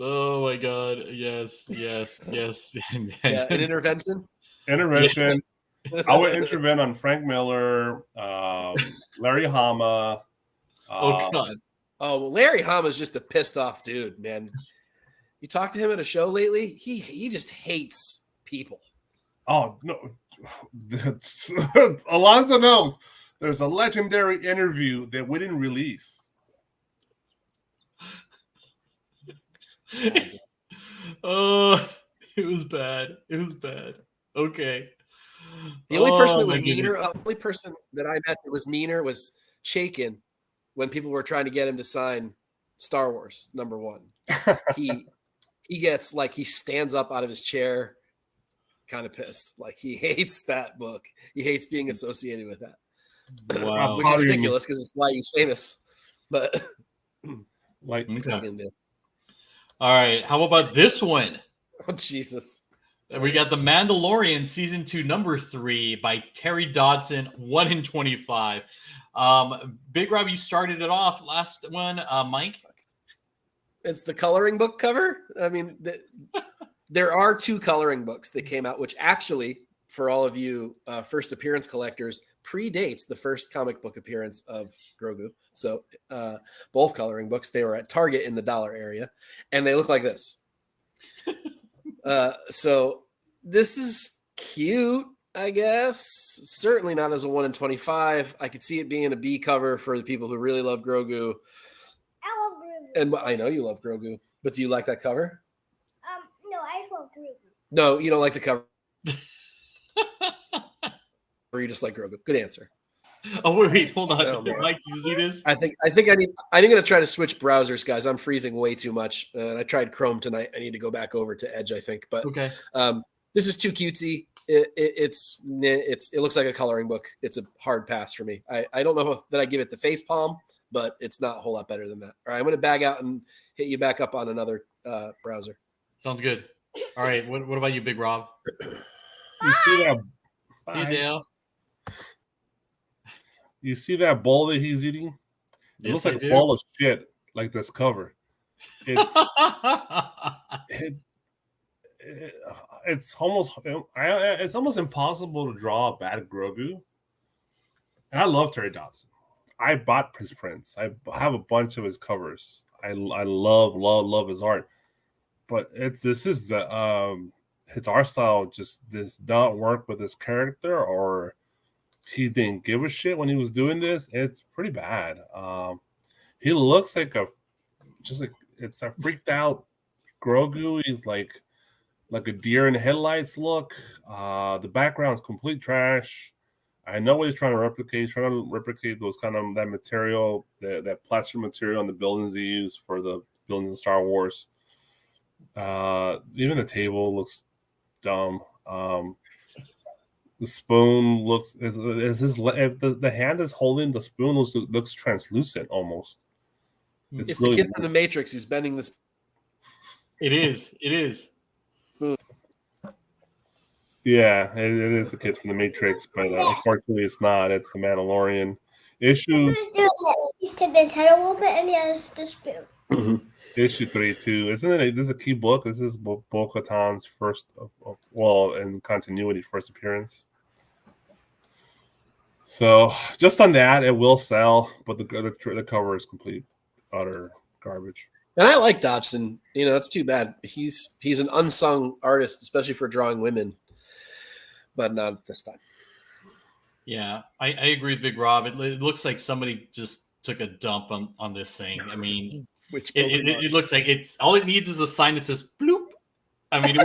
Oh my god. Yes. Yeah, an intervention. Intervention. Yeah. I would intervene on Frank Miller, Larry Hama. Oh god. Oh, well, Larry Hama's just a pissed off dude, man. You talked to him at a show lately? He just hates people. Oh no. Alonzo knows there's a legendary interview that we didn't release. Oh, it was bad. It was bad. Okay. The only person that was meaner, the only person that I met that was meaner was Chaykin when people were trying to get him to sign Star Wars #1. He gets like he stands up out of his chair, kind of pissed. Like he hates that book. He hates being associated with that. Wow. Which is ridiculous because it's why he's famous. But like, okay. All right. How about this one? Oh Jesus. We got The Mandalorian Season 2, number 3 by Terry Dodson, 1 in 25. Big Rob, you started it off last one. Mike? It's the coloring book cover. I mean, there are 2 coloring books that came out, which actually, for all of you first appearance collectors, predates the first comic book appearance of Grogu. So both coloring books, they were at Target in the dollar area, and they look like this. So this is cute, I guess. Certainly not as a 1 in 25. I could see it being a B cover for the people who really love Grogu. I love Grogu. And I know you love Grogu, but do you like that cover? No, I just love Grogu. No, you don't like the cover. Or you just like Grogu. Good answer. Oh wait, hold on. Oh, Mike, do you see this? I'm going to try to switch browsers, guys. I'm freezing way too much. And I tried Chrome tonight. I need to go back over to Edge, I think. But okay. This is too cutesy. It looks like a coloring book. It's a hard pass for me. I don't know that I give it the face palm, but it's not a whole lot better than that. All right, I'm going to bag out and hit you back up on another browser. Sounds good. All right, what about you, Big Rob? You see that? See you, Dale. You see that bowl that he's eating? It looks like a bowl of shit, like this cover. It's it's almost impossible to draw a bad Grogu. And I love Terry Dodson. I bought his prints. I have a bunch of his covers. I love his art, but his art style just does not work with his character, or he didn't give a shit when he was doing this. It's pretty bad. He looks like it's a freaked out Grogu. He's like a deer in the headlights look. The background's complete trash. I know what he's trying to replicate. He's trying to replicate those kind of that material, that plaster material on the buildings they use for the buildings in Star Wars. Even the table looks dumb. The spoon looks if the hand is holding the spoon looks translucent almost. It's really the kid from the Matrix who's bending this. It is. Spoon. Yeah, it is the kid from the Matrix, but unfortunately it's not. It's the Mandalorian. Issue He's tipped his head a little bit, and he has the spoon. Issue 32. Isn't it? This is a key book. This is Bo-Katan's first, in continuity, first appearance. So just on that, it will sell, but the cover is complete utter garbage. And I like Dodgson. It's too bad. He's an unsung artist, especially for drawing women, but not this time. Yeah, I agree with Big Rob. It looks like somebody just took a dump on this thing. I mean, it looks like all it needs is a sign that says bloop. I mean,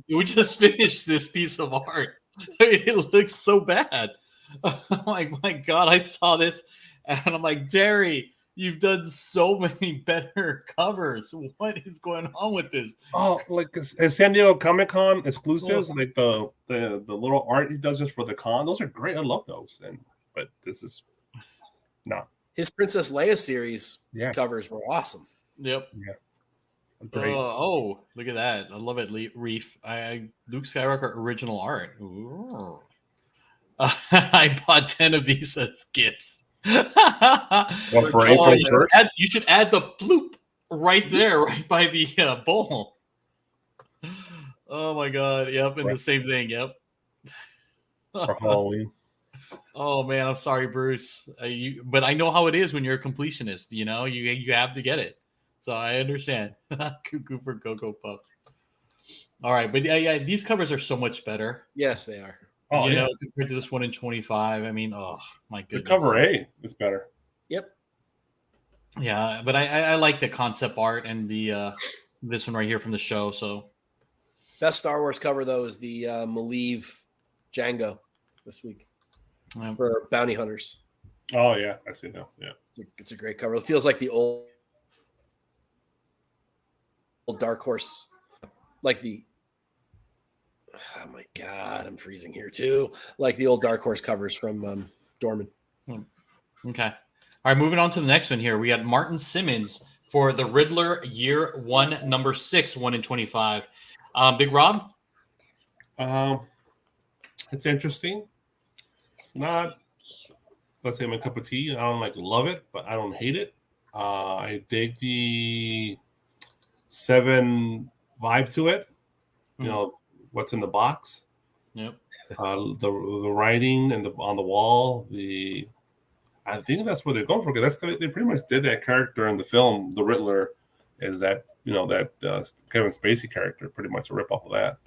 we just finished this piece of art. It looks so bad. I'm like, my God, I saw this and I'm like, Derry, you've done so many better covers. What is going on with this? Oh, like San Diego Comic-Con exclusives, like the little art he does just for the con. Those are great. I love those. But this is not. His Princess Leia series covers were awesome. Yep. Yeah. Great. Oh, look at that. I love it, Reef. Luke Skywalker original art. Ooh. I bought 10 of these as gifts. You should add the bloop right there, right by the bowl. Oh my God. Yep. And the same thing. Yep. For Halloween. Oh man, I'm sorry, Bruce. But I know how it is when you're a completionist. You have to get it. So I understand. Cuckoo for Cocoa Puffs. All right, but yeah, these covers are so much better. Yes, they are. Oh, compared to this one in 25. I mean, oh my goodness. The cover A is better. Yep. Yeah, but I like the concept art and the this one right here from the show. So best Star Wars cover though is the Maleev Django this week for Bounty Hunters. Oh yeah, I see now. Yeah, it's a great cover. It feels like the old Dark Horse, like the. Oh my God, I'm freezing here too. Like the old Dark Horse covers from Dorman. Okay. All right, moving on to the next one here. We got Martin Simmons for the Riddler Year One, number 6, 1 in 25. Big Rob? It's interesting. It's not, let's say, my cup of tea. I don't love it, but I don't hate it. I dig the 7 vibe to it. What's in the box? Yep. The writing and on the wall. I think that's what they're going for, because they pretty much did that character in the film. The Riddler is that Kevin Spacey character, pretty much a ripoff of that.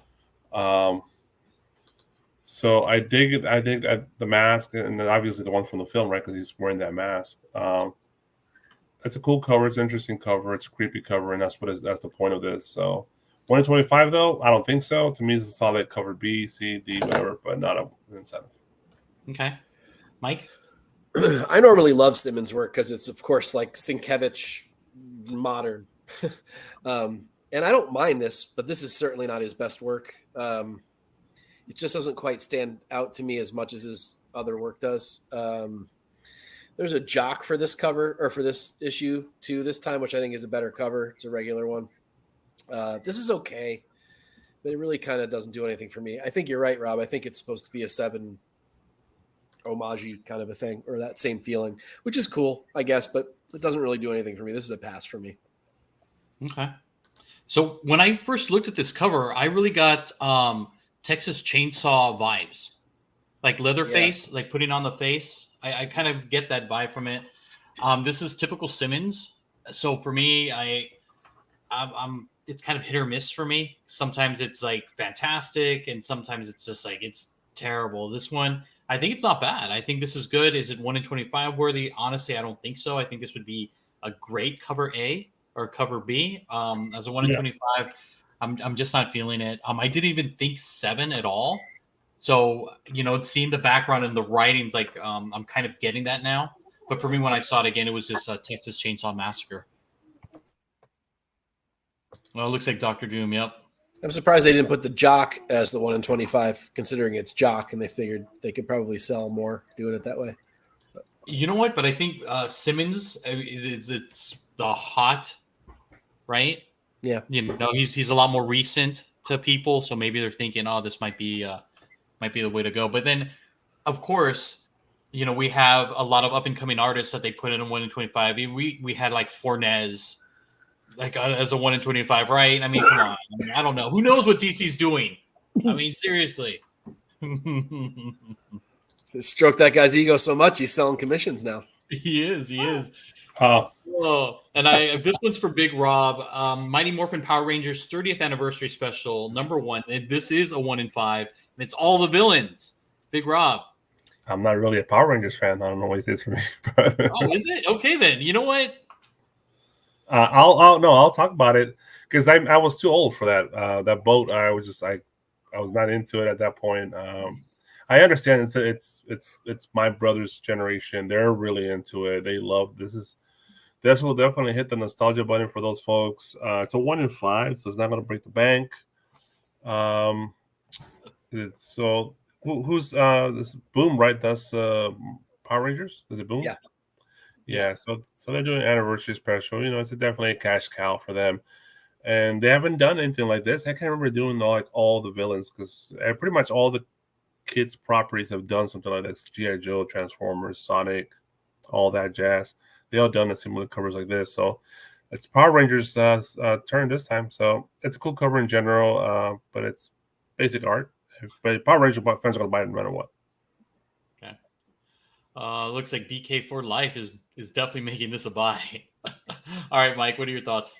So I dig it. I dig the mask, and then obviously the one from the film, right? Because he's wearing that mask. It's a cool cover. It's an interesting cover. It's a creepy cover, and that's the point of this. So. 1 in 25, though? I don't think so. To me, it's a solid cover B, C, D, whatever, but not an incentive. Okay. Mike? I normally love Simmons' work because it's, of course, like Sienkiewicz modern. And I don't mind this, but this is certainly not his best work. It just doesn't quite stand out to me as much as his other work does. There's a jock for this cover, or for this issue, too, this time, which I think is a better cover. It's a regular one. This is okay, but it really kind of doesn't do anything for me. I think you're right, Rob. I think it's supposed to be a 7 homage kind of a thing, or that same feeling, which is cool, I guess, but it doesn't really do anything for me. This is a pass for me. Okay. So when I first looked at this cover, I really got Texas Chainsaw vibes, like Leatherface, like putting on the face. I kind of get that vibe from it. This is typical Simmons. So for me, I'm it's kind of hit or miss for me. Sometimes it's like fantastic, and sometimes it's just like it's terrible. This one, I think it's not bad. I think this is good. Is it 1 in 25 worthy? Honestly, I don't think so. I think this would be a great cover A or cover B. As a 1 in 25, I'm just not feeling it. I didn't even think 7 at all. So seeing the background and the writings, like I'm kind of getting that now. But for me, when I saw it again, it was just Texas Chainsaw Massacre. Well, it looks like Doctor Doom. Yep. I'm surprised they didn't put the Jock as the 1 in 25, considering it's Jock, and they figured they could probably sell more doing it that way. You know what? But I think Simmons, it's the hot, right? Yeah. He's a lot more recent to people, so maybe they're thinking, oh, this might be the way to go. But then, of course, we have a lot of up and coming artists that they put in a 1 in 25. We had like Fornez, like as a 1 in 25, right? I mean, come on. I don't know. Who knows what DC's doing? I mean, seriously. Stroke that guy's ego so much, he's selling commissions now. He is. Oh, and this one's for Big Rob. Mighty Morphin Power Rangers 30th anniversary special #1. And this is a 1 in 5, and it's all the villains. Big Rob. I'm not really a Power Rangers fan. I don't know what it is for me. But Oh, is it? Okay, then. You know what? I'll talk about it because I was too old for that boat. I was not into it at that point. I understand it's my brother's generation. They're really into it. They love this will definitely hit the nostalgia button for those folks. It's a 1 in 5, so it's not going to break the bank. So who's this Boom, right? That's Power Rangers. Is it Boom? Yeah. So they're doing an anniversary special. It's definitely a cash cow for them, and they haven't done anything like this. I can't remember doing all the villains because pretty much all the kids' properties have done something like this. G.I. Joe, Transformers, Sonic, all that jazz. They all done a similar covers like this. So it's Power Rangers' turn this time. So it's a cool cover in general, but it's basic art. But Power Rangers fans are going to buy it no matter what. Okay. Looks like BK for Life is definitely making this a buy. All right, Mike, what are your thoughts?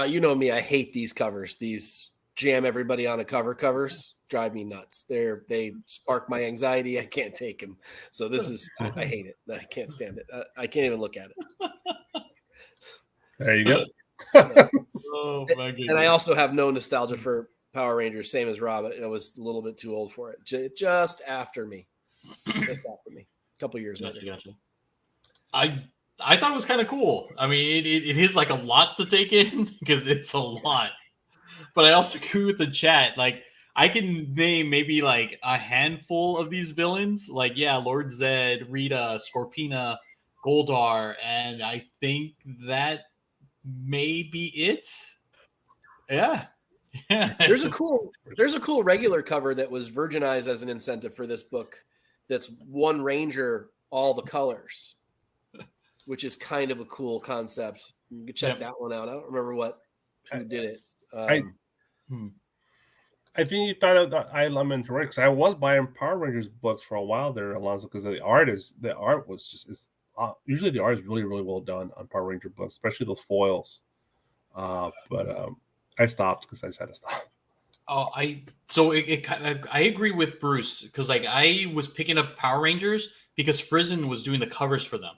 You know me, I hate these covers. These jam everybody on a covers drive me nuts. They spark my anxiety. I can't take them. So this is I hate it. I can't stand it. I can't even look at it. There you go. Oh my goodness. And I also have no nostalgia for Power Rangers, same as Rob. I was a little bit too old for it. Just after me. A couple years later. Gotcha. I thought it was kind of cool. I mean, it is like a lot to take in because it's a lot. But I also agree with the chat. Like, I can name maybe like a handful of these villains. Like, Lord Zed, Rita, Scorpina, Goldar, and I think that may be it. Yeah. There's a cool regular cover that was virginized as an incentive for this book. That's one Ranger, all the colors, which is kind of a cool concept. You can check that one out. I don't remember who did it. I think you thought I'm into it because I was buying Power Rangers books for a while there, Alonso, because the art was just usually the art is really, really well done on Power Ranger books, especially those foils. But I stopped because I just had to stop. Oh, I agree with Bruce because like I was picking up Power Rangers because Frizen was doing the covers for them.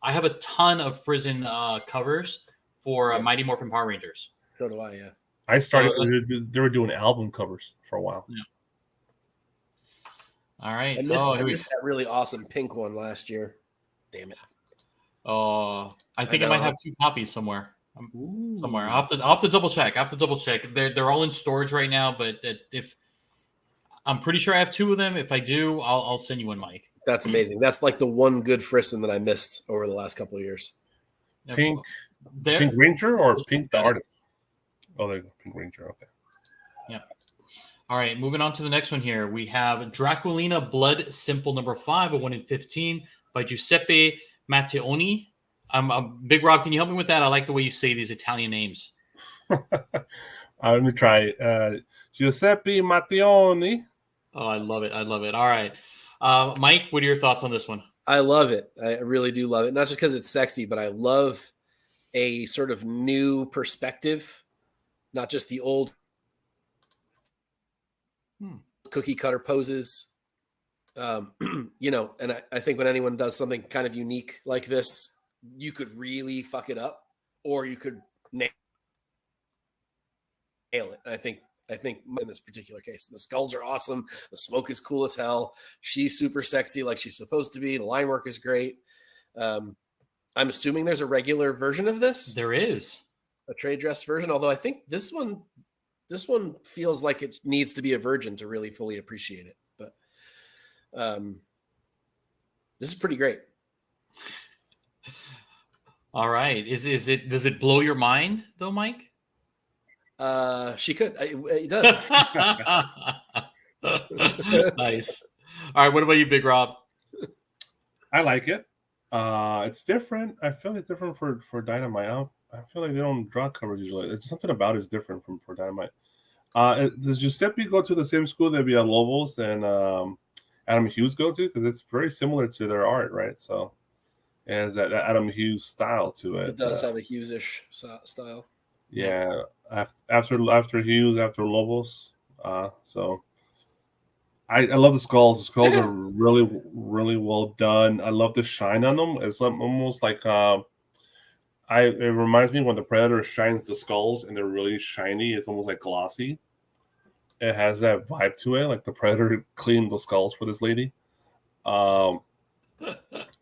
I have a ton of Frizen covers for Mighty Morphin Power Rangers. So do I. Yeah. I started. They were doing album covers for a while. Yeah. All right. I missed that really awesome pink one last year. Damn it. Oh, I think I might have 2 copies somewhere. Somewhere. I'll have to double check. They're all in storage right now, but if I'm pretty sure I have 2 of them. If I do, I'll send you one, Mike. That's amazing. That's like the one good Frissen that I missed over the last couple of years. Pink Ranger or Pink the artist? Oh, there you go. Pink Ranger. Okay. Yeah. All right. Moving on to the next one here. We have Draculina Blood Simple #5, a 1 in 15 by Giuseppe Matteoni. Big Rob, can you help me with that? I like the way you say these Italian names. Let me try. Giuseppe Matteoni. Oh, I love it. All right. Mike, what are your thoughts on this one? I love it. I really do love it. Not just because it's sexy, but I love a sort of new perspective, not just the old cookie cutter poses. You know, and I think when anyone does something kind of unique like this, you could really fuck it up, or you could nail it. I think in this particular case, the skulls are awesome. The smoke is cool as hell. She's super sexy, like she's supposed to be. The line work is great. I'm assuming there's a regular version of this. There is a trade dress version, although I think this one feels like it needs to be a virgin to really fully appreciate it. But this is pretty great. All right. Does it blow your mind though, Mike? She could. It does. Nice. All right. What about you, Big Rob? I like it. It's different. I feel it's different for Dynamite. I feel like they don't draw coverage usually. It's something about it's different for Dynamite. Does Giuseppe go to the same school that Lobos and Adam Hughes go to? Because it's very similar to their art, right? So it has that Adam Hughes style to it. It does have a Hughes-ish style. Yeah, after Hughes, after Lobos. So I love the skulls. The skulls are really, really well done. I love the shine on them. It's almost like it reminds me when the Predator shines the skulls and they're really shiny. It's almost like glossy. It has that vibe to it, like the Predator cleaned the skulls for this lady.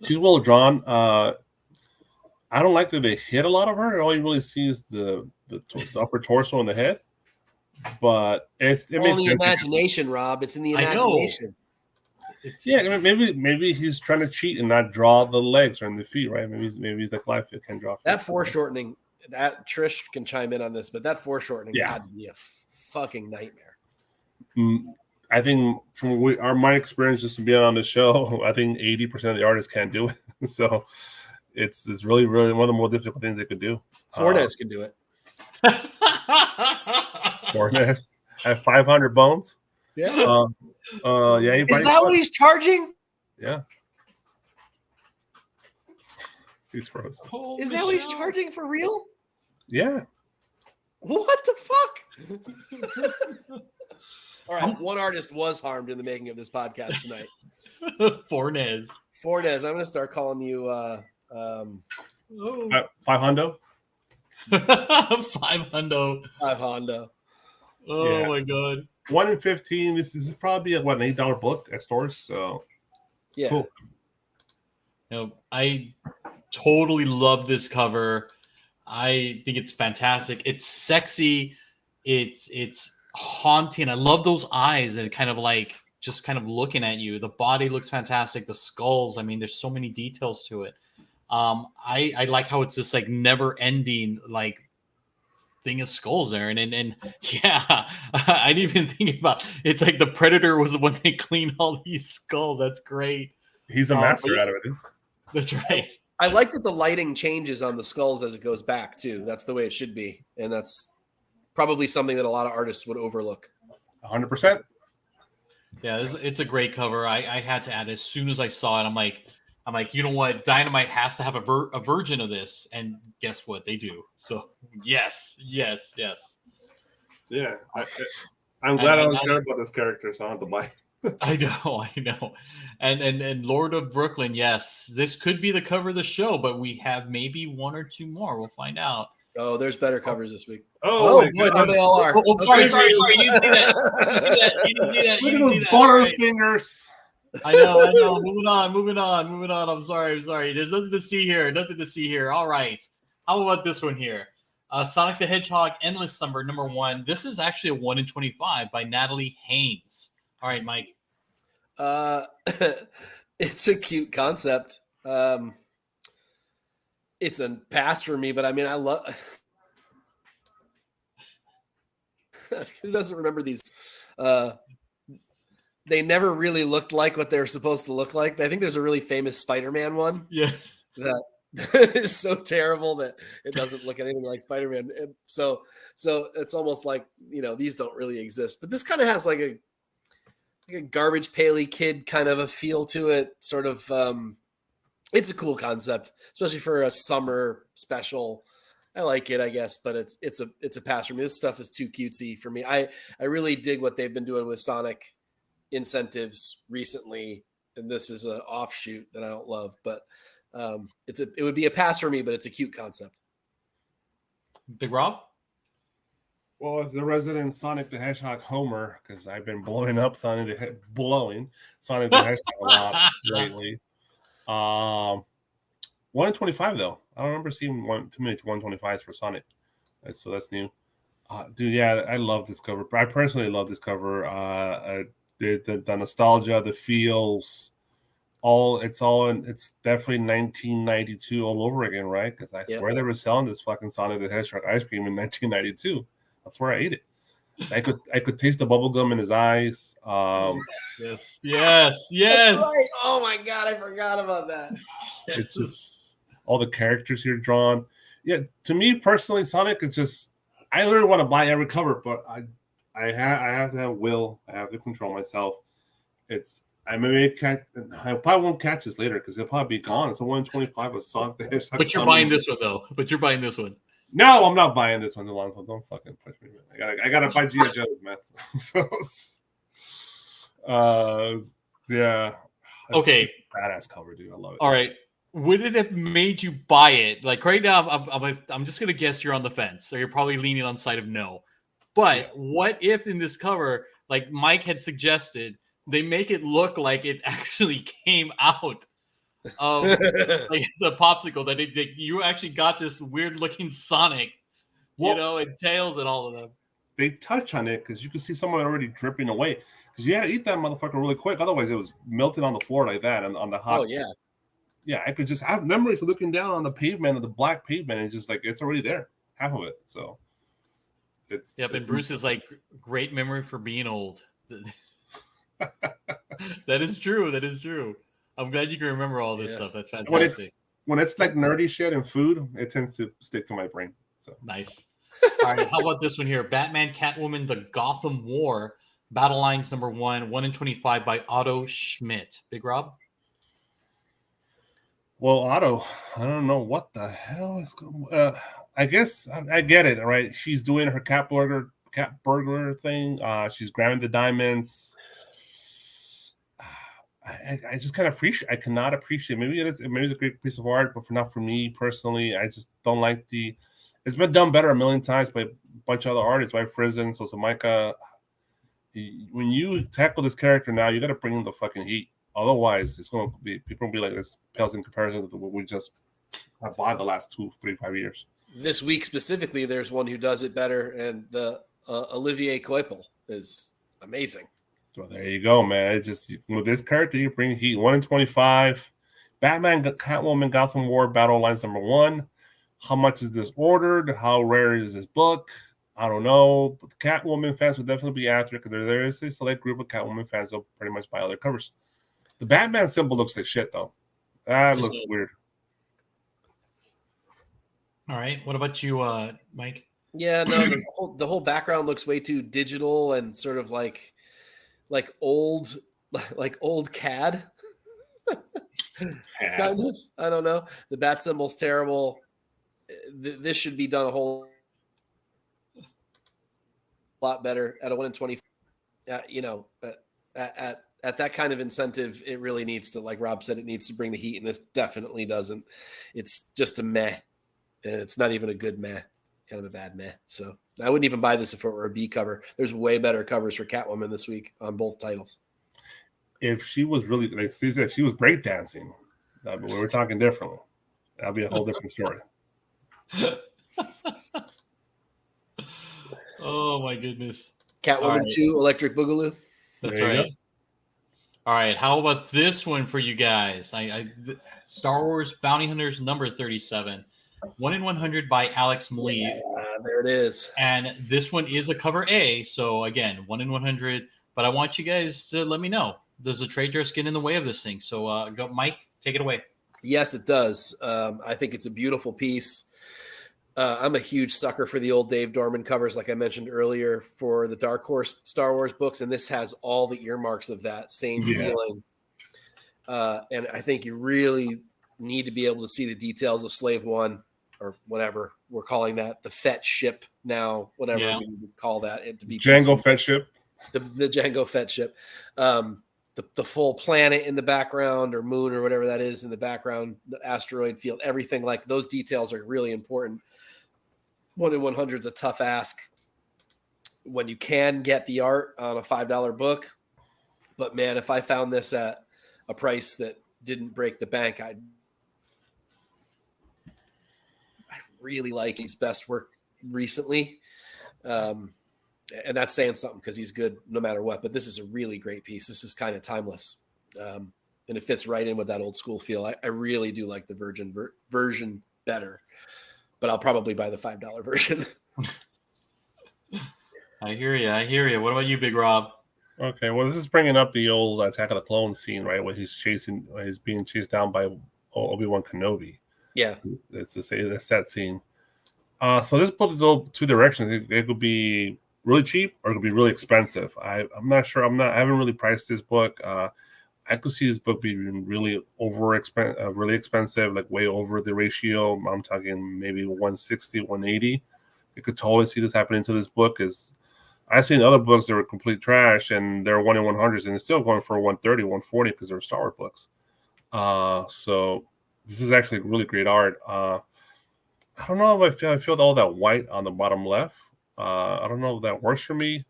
She's well drawn. I don't like that they hit a lot of her. All you really see is the upper torso and the head. But it makes the imagination, Rob. It's in the imagination. Yeah, maybe he's trying to cheat and not draw the legs or the feet, right? Maybe he's like life can draw. That foreshortening. That Trish can chime in on this, but that foreshortening had to be a fucking nightmare. I think from my experience, just to be on the show, I think 80% of the artists can't do it. So it's really, really one of the more difficult things they could do. Fornes can do it. Fornes at 500 bones. Yeah. Yeah. Is that what he's charging? Yeah. He's frozen. Is that what he's charging for real? Yeah. What the fuck? All right. One artist was harmed in the making of this podcast tonight. Fornes. I'm going to start calling you 500. 500. Oh Yeah. my god. 1 in 15. This is probably an $8 book at stores. So yeah. Cool. I totally love this cover. I think it's fantastic. It's sexy. It's haunting. I love those eyes and kind of like just kind of looking at you. The body looks fantastic. The skulls. I mean, there's so many details to it. I like how it's this like never ending like thing of skulls there. And yeah, I didn't even think about it's like the Predator was the one that cleaned all these skulls. That's great. He's a master out of it. That's right. I like that the lighting changes on the skulls as it goes back too. That's the way it should be. And that's probably something that a lot of artists would overlook. 100%. Yeah, it's a great cover. I had to add it as soon as I saw it. I'm like, you know what? Dynamite has to have a version of this, and guess what? They do. So yes. Yeah, I'm glad I don't care about this character, so I don't have to buy. I know. And Lord of Brooklyn, yes, this could be the cover of the show, but we have maybe one or two more. We'll find out. Oh, there's better covers this week. Oh boy, there they all are. Oh, sorry. You didn't see that. You didn't see that. Look at those butter fingers. I know. Moving on. I'm sorry. There's nothing to see here. All right. How about this one here? Sonic the Hedgehog Endless Summer #1. This is actually a 1 in 25 by Natalie Haynes. All right, Mike. It's a cute concept. It's a pass for me, but I mean, I love. Who doesn't remember these? They never really looked like what they were supposed to look like. I think there's a really famous Spider-Man one. Yes. That is so terrible that it doesn't look anything like Spider-Man. And so it's almost like, these don't really exist. But this kind of has like a garbage pail-y kid kind of a feel to it. Sort of, it's a cool concept, especially for a summer special. I like it, I guess, but it's a pass for me. This stuff is too cutesy for me. I really dig what they've been doing with Sonic incentives recently, and this is an offshoot that I don't love, but it would be a pass for me, but it's a cute concept. Big Rob? Well, as the resident Sonic the Hedgehog homer, because I've been blowing up Sonic the Hedgehog a lot lately. 1 in 25 though. I don't remember seeing too many 125s for Sonic, so that's new. Dude, yeah, I love this cover. I personally love this cover. The nostalgia, the feels, it's definitely 1992 all over again, right? Because I swear they were selling this fucking Sonic the Hedgehog ice cream in 1992. I swear I ate it. I could taste the bubble gum in his eyes. Yes. Right. Oh my god, I forgot about that. It's just all the characters here drawn. Yeah, to me personally, Sonic is just. I literally want to buy every cover, but I have to have will. I have to control myself. I probably won't catch this later because it'll probably be gone. It's a 125 of Sonic the Hedgehog. But you're buying this one though. No, I'm not buying this one, Alonso. Don't fucking push me, man. I gotta buy G.I. Joe's, man. Yeah. Okay. Badass cover, dude. I love it. All right. Would it have made you buy it? Like right now, I'm just gonna guess you're on the fence, so you're probably leaning on the side of no. But what if in this cover, like Mike had suggested, they make it look like it actually came out of like the popsicle that you actually got this weird looking Sonic, and Tails and all of them. They touch on it because you can see someone already dripping away. Because you had to eat that motherfucker really quick, otherwise it was melting on the floor like that and on the hot. Oh yeah. Yeah, I could just have memories of looking down on the pavement of the black pavement and just like it's already there, half of it. So it's and Bruce is like great memory for being old. That is true. I'm glad you can remember all this stuff. That's fantastic. When it's like nerdy shit and food, it tends to stick to my brain. So nice. All right, how about this one here? Batman, Catwoman, The Gotham War, Battle Lines number 1 in 25 by Otto Schmidt. Big Rob? Well, Otto, I don't know what the hell is going. I guess I get it. All right, she's doing her cat burglar thing. She's grabbing the diamonds. I just kind of appreciate. I cannot appreciate. Maybe it's a great piece of art, but not for me personally. I just don't like the. It's been done better a million times by a bunch of other artists, right? Frizen, Micah. When you tackle this character now, you got to bring in the fucking heat. Otherwise, it's going to be people will be like this pales in comparison to what we just have bought the last 2, 3, 5 years. This week specifically, there's one who does it better, and the Olivier Coipel is amazing. So there you go, man. It's just with this character, you bring heat. 1 in 25. Batman, Catwoman, Gotham War, Battle Lines number 1. How much is this ordered? How rare is this book? I don't know. But the Catwoman fans will definitely be after it because there is a select group of Catwoman fans that will pretty much buy all their covers. The Batman symbol looks like shit, though. That looks weird. All right. What about you, Mike? Yeah, no, the whole background looks way too digital and sort of like old CAD. Kind of. I don't know. The bat symbol's terrible. This should be done a whole lot better at a 1 in 20. At that kind of incentive, it really needs to, like Rob said, it needs to bring the heat, and this definitely doesn't. It's just a meh, and it's not even a good meh, kind of a bad meh. So I wouldn't even buy this if it were a B cover. There's way better covers for Catwoman this week on both titles. If she was really, like Steve said, if she was breakdancing, we were talking differently. That'd be a whole different story. Oh my goodness. Catwoman 2, Electric Boogaloo. That's right. All right. How about this one for you guys? Star Wars Bounty Hunters number 37. 1 in 100 by Alex Malik. Yeah, there it is. And this one is a cover A. So again, 1 in 100. But I want you guys to let me know. Does the trade dress get in the way of this thing? So go, Mike, take it away. Yes, it does. I think it's a beautiful piece. I'm a huge sucker for the old Dave Dorman covers, like I mentioned earlier, for the Dark Horse Star Wars books, and this has all the earmarks of that same feeling. And I think you really need to be able to see the details of Slave One or whatever we're calling that, the Fett ship now, whatever Yeah. we would call that, it to be Django PC. Fett ship. The Django Fett ship, the full planet in the background or moon or whatever that is in the background, the asteroid field, everything like those details are really important. 1 in 100 is a tough ask when you can get the art on a $5 book. But man, if I found this at a price that didn't break the bank, I really like his best work recently. And that's saying something because he's good no matter what. But this is a really great piece. This is kind of timeless. And it fits right in with that old school feel. I really do like the version better. But I'll probably buy the $5 version. I hear you. What about you, Big Rob? Okay, well, this is bringing up the old Attack of the Clones scene, right? Where he's being chased down by Obi-Wan Kenobi. Yeah. It's that scene. So this book could go two directions. It could be really cheap or it could be really expensive. I'm not sure. I haven't really priced this book. I could see this book being really really expensive, like way over the ratio. I'm talking maybe 160, 180. You could totally see this happening to this book. Is I've seen other books that were complete trash and they're 1 in 100s and it's still going for 130, 140 because they're Star Wars books. So this is actually really great art. I don't know if I feel all that white on the bottom left. I don't know if that works for me,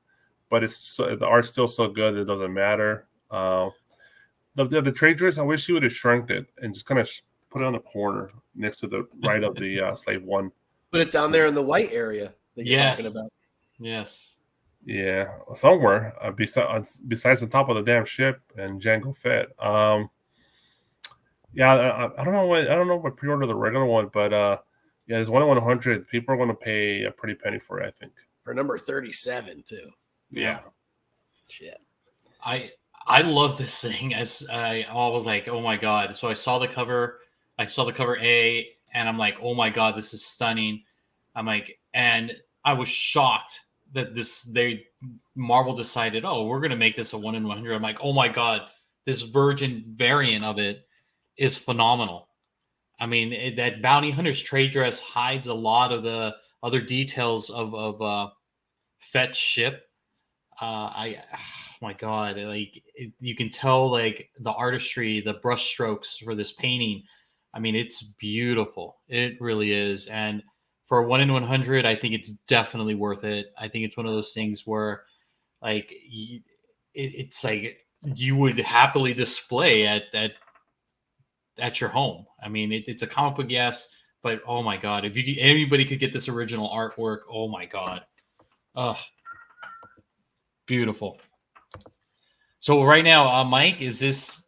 but the art's still so good it doesn't matter. The trade dress, I wish you would have shrunk it and just kind of put it on the corner next to the right of the slave one. Put it down there in the white area that you're talking about. Yes. Yeah, somewhere besides the top of the damn ship and Jango Fett. Yeah, I don't know what pre-order the regular one, but yeah, there's 1 in 100. People are going to pay a pretty penny for it, I think. For number 37 too. Yeah. Shit. I love this thing. As I was like, oh my god. So I saw the cover A, and I'm like, oh my god, this is stunning. I'm like, and I was shocked that Marvel decided, oh, we're gonna make this a 1 in 100. I'm like, oh my god, this virgin variant of it is phenomenal. I mean, that Bounty Hunter's trade dress hides a lot of the other details of Fett's ship. Oh my god, you can tell like the artistry, the brush strokes for this painting. I mean, it's beautiful. It really is. And for 1 in 100, I think it's definitely worth it. I think it's one of those things where like it's like you would happily display at your home. I mean, it's a comic book, yes, but oh my god, if anybody could get this original artwork, oh my god, beautiful. So right now, Mike, is this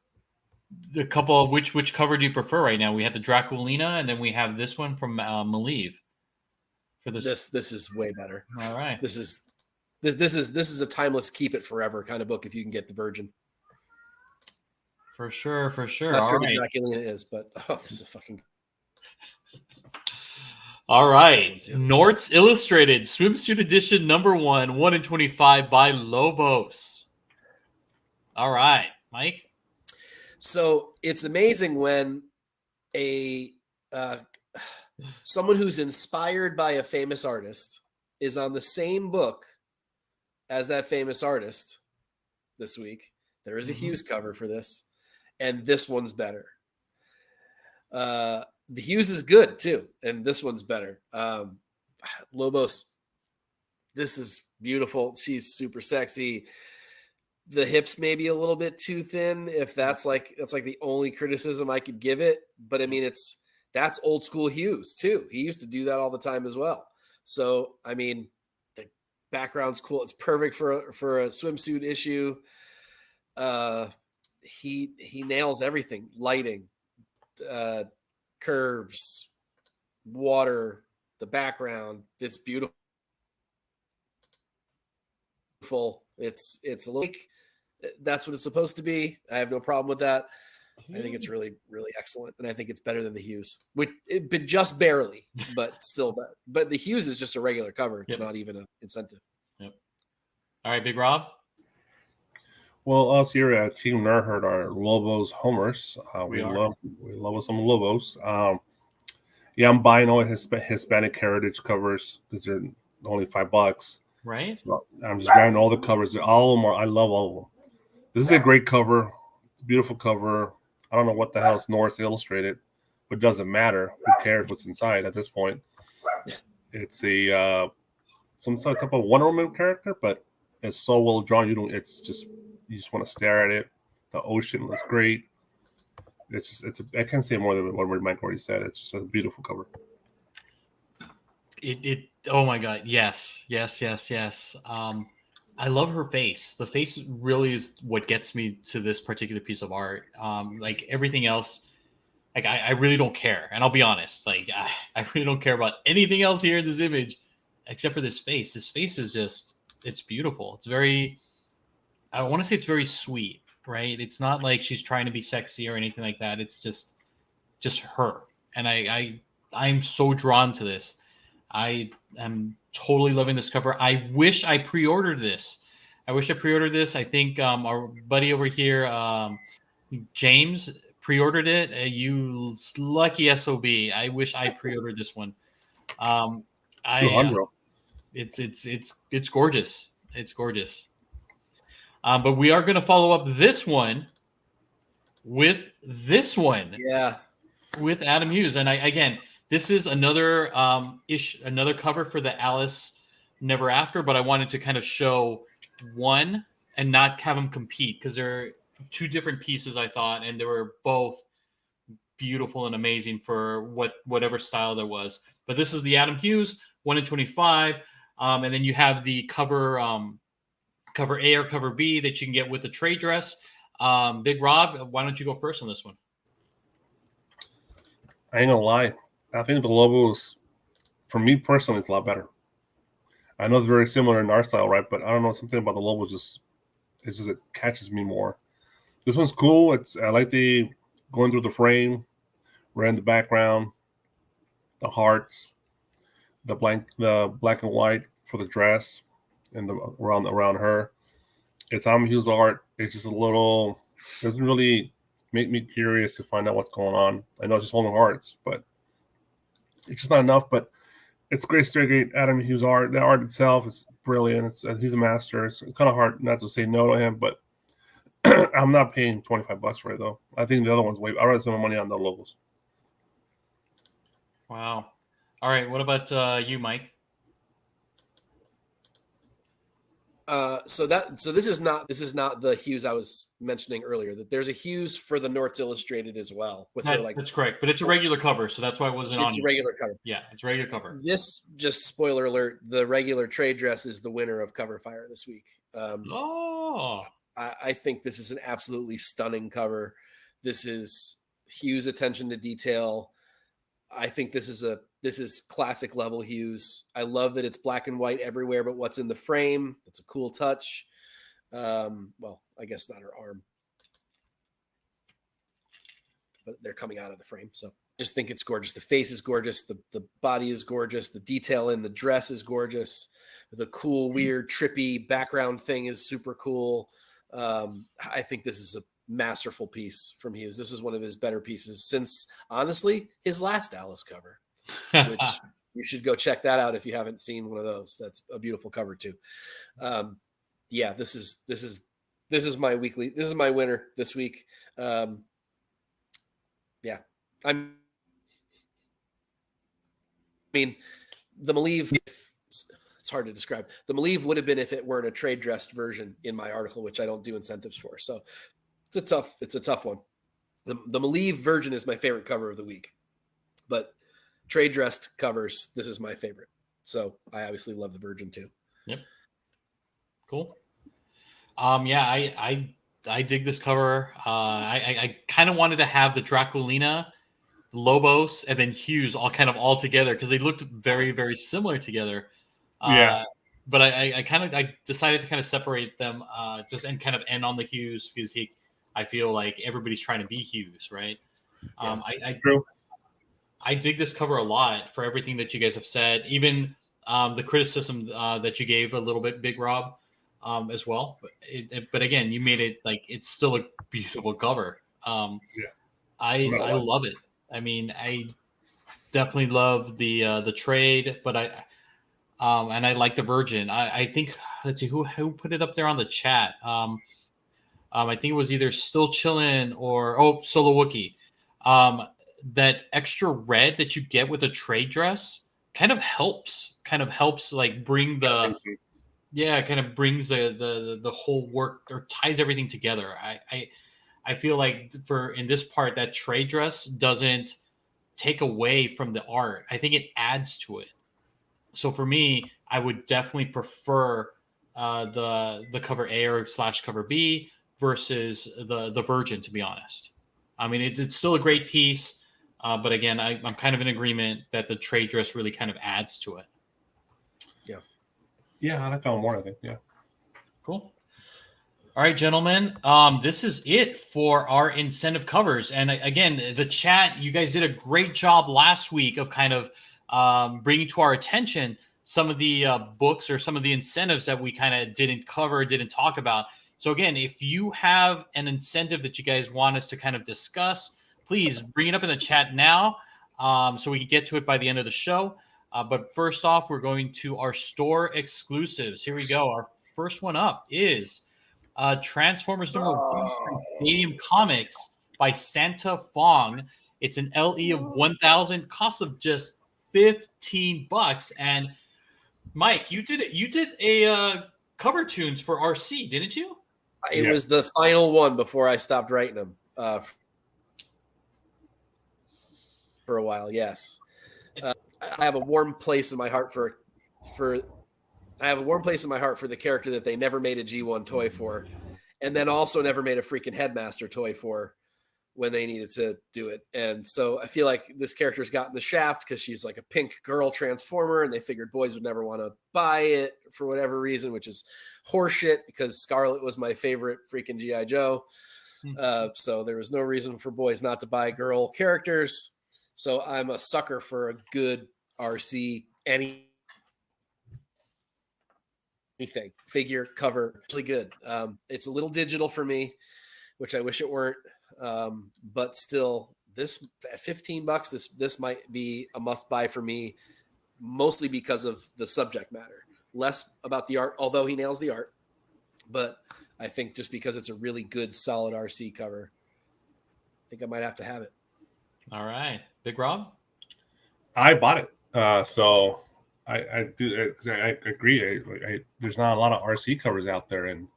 the couple of which cover do you prefer right now? We have the Draculina, and then we have this one from Malieve. For this is way better. All right, This is a timeless, keep it forever kind of book if you can get the Virgin. For sure. Not All sure right. the Draculina is, but this is a fucking. All right, Nort's Illustrated Swimsuit Edition #1, 1 in 25 by Lobos. All right, Mike. So it's amazing when someone who's inspired by a famous artist is on the same book as that famous artist this week. There is a Hughes cover for this, and this one's better. The Hughes is good too, and this one's better. Lobos, this is beautiful. She's super sexy. The hips maybe a little bit too thin. If that's like the only criticism I could give it, but I mean that's old school Hughes too. He used to do that all the time as well. So I mean, the background's cool. It's perfect for a swimsuit issue. He nails everything. Lighting, curves, water, the background. It's beautiful. It's like that's what it's supposed to be. I have no problem with that. I think it's really, really excellent, and I think it's better than the Hughes, but just barely, but still better. But the Hughes is just a regular cover. It's not even an incentive. Yep. All right, Big Rob. Well, us here at Team Nerdherd are Lobos homers. We are. love some Lobos. Yeah, I'm buying all his Hispanic Heritage covers because they're only $5. Right? So I'm just grabbing all the covers. All of them are. I love all of them. This is a great cover. It's a beautiful cover. I don't know what the hell is North Illustrated, but it doesn't matter. Who cares what's inside at this point? It's a some sort of type of Wonder Woman character, but it's so well drawn. You just want to stare at it. The ocean looks great. I can't say more than what Mike already said. It's just a beautiful cover. Oh my god, yes. I love her face. The face really is what gets me to this particular piece of art. Like everything else, like I really don't care. And I'll be honest, like I really don't care about anything else here in this image except for this face. This face is just, it's beautiful. It's very, I want to say it's very sweet, right? It's not like she's trying to be sexy or anything like that. It's just her. And I'm so drawn to this. I am totally loving this cover. I wish I pre-ordered this. I think our buddy over here, James, pre-ordered it. You lucky SOB. I wish I pre-ordered this one. It's gorgeous. It's gorgeous. But we are going to follow up this one with this one. Yeah. With Adam Hughes. And again, this is another another cover for the Alice Never After, but I wanted to kind of show one and not have them compete because they're two different pieces, I thought, and they were both beautiful and amazing for whatever style there was. But this is the Adam Hughes 1 in 25, and then you have the cover cover A or cover B that you can get with the trade dress. Big Rob, why don't you go first on this one? I ain't gonna lie. I think the Lobos, for me personally, it's a lot better. I know it's very similar in art style, right? But I don't know, something about the Lobos it catches me more. This one's cool. I like the going through the frame, right in the background, the hearts, the black and white for the dress, and around her. It's Adam Hughes art. It's just doesn't really make me curious to find out what's going on. I know it's just holding hearts, but it's just not enough. But it's great Adam Hughes art. The art itself is brilliant. He's a master. It's kind of hard not to say no to him, but I'm not paying $25 for it though. I think the other one's I'd rather spend my money on the Lobos. Wow. All right. What about you, Mike? So this is not the Hughes I was mentioning earlier. That there's a Hughes for the North Illustrated as well. That's correct, but it's a regular cover, so that's why it wasn't on. It's a regular cover. Yeah, it's a regular cover. This, just spoiler alert, the regular trade dress is the winner of Cover Fire this week. I think this is an absolutely stunning cover. This is Hughes' attention to detail. I think this is classic level Hughes. I love that it's black and white everywhere, but what's in the frame. It's a cool touch. Well, I guess not her arm, but they're coming out of the frame. So just think it's gorgeous. The face is gorgeous. The body is gorgeous. The detail in the dress is gorgeous. The cool, weird, trippy background thing is super cool. I think this is a masterful piece from Hughes. This is one of his better pieces since, honestly, his last Alice cover, which you should go check that out if you haven't seen one of those. That's a beautiful cover too. Yeah, this is my weekly. This is my winner this week. Yeah, I mean, the Malieve. It's hard to describe. The Malieve would have been if it weren't a trade dressed version in my article, which I don't do incentives for. So it's a tough one. The Malieve version is my favorite cover of the week, but trade dressed covers, this is my favorite. So I obviously love the Virgin too. Yep. Cool. Yeah, I dig this cover. I kind of wanted to have the Draculina, Lobos, and then Hughes all together because they looked very, very similar together. Yeah. But I decided to kind of separate them and kind of end on the Hughes because I feel like everybody's trying to be Hughes, right? Yeah, I dig this cover a lot for everything that you guys have said, even the criticism that you gave a little bit, Big Rob, as well. But again, you made it like it's still a beautiful cover. I love it. I mean, definitely love the trade, but I like the Virgin. I think, let's see who put it up there on the chat. I think it was either Still Chillin' or Solo Wookie. That extra red that you get with a trade dress kind of helps like bring kind of brings the whole work or ties everything together. I feel like for in this part that trade dress doesn't take away from the art. I think it adds to it. So for me, I would definitely prefer the cover A or / cover B versus the Virgin. To be honest, I mean it's still a great piece, but again, I'm kind of in agreement that the trade dress really kind of adds to it. Yeah, I like that one more. I think. Yeah. Cool. All right, gentlemen. This is it for our incentive covers. And again, the chat, you guys did a great job last week of kind of bringing to our attention some of the books or some of the incentives that we kind of didn't cover, didn't talk about. So again, if you have an incentive that you guys want us to kind of discuss, please bring it up in the chat now so we can get to it by the end of the show. But first off, we're going to our store exclusives. Here we go. Our first one up is Transformers #1 from Stadium Comics by Santa Fong. It's an LE of 1,000, cost of just $15. And Mike, you did a cover tunes for RC, didn't you? It was the final one before I stopped writing them for a while. Yes, I have a warm place in my heart for the character that they never made a G1 toy for, and then also never made a freaking Headmaster toy for when they needed to do it. And so I feel like this character's gotten the shaft because she's like a pink girl Transformer, and they figured boys would never want to buy it for whatever reason, which is horseshit because Scarlet was my favorite freaking G.I. Joe. So there was no reason for boys not to buy girl characters. So I'm a sucker for a good RC anything figure cover, really good. It's a little digital for me, which I wish it weren't, but still, this at $15, this might be a must buy for me, mostly because of the subject matter, less about the art, although he nails the art, but I think just because it's a really good solid RC cover, I think I might have to have it. All right, Big Rob, I bought it, so I do because I agree. There's not a lot of RC covers out there, and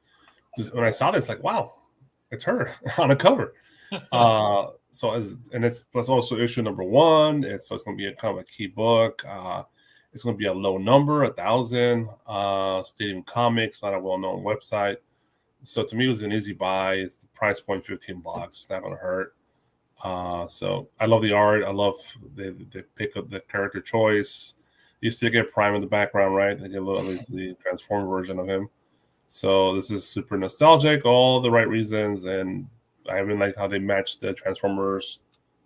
when I saw this, like, wow, it's her on a cover. It's also issue #1. It's going to be a kind of a key book. It's going to be a low number, 1,000. Stadium Comics, not a well-known website. So to me, it was an easy buy. It's the price point, $15. It's not going to hurt. So I love the art. I love they pick up the character choice. You still get Prime in the background, right? They get a little the transformed version of him. So this is super nostalgic, all the right reasons, and I even like how they matched the Transformers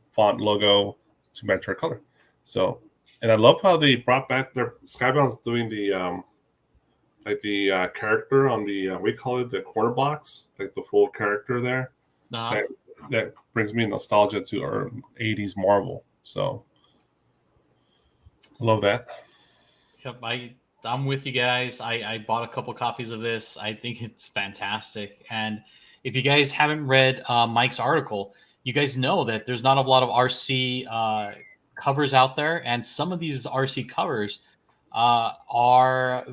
font logo to match her color. So, and I love how they brought back their Skybound's doing the character on the we call it the corner blocks, like the full character there. That brings me nostalgia to our 80s Marvel. So I love that. Yep, I'm with you guys. I bought a couple copies of this. I think it's fantastic. And if you guys haven't read Mike's article, you guys know that there's not a lot of RC covers out there, and some of these RC covers are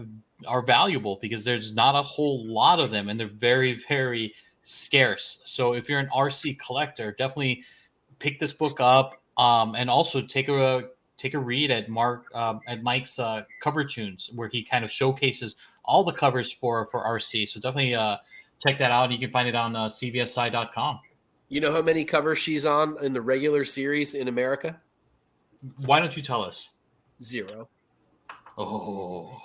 valuable because there's not a whole lot of them, and they're very, very scarce. So if you're an RC collector, definitely pick this book up, and also take a read at Mike's cover tunes, where he kind of showcases all the covers for RC. So definitely check that out. You can find it on cvsi.com. You know how many covers she's on in the regular series in America? Why don't you tell us? 0. Oh,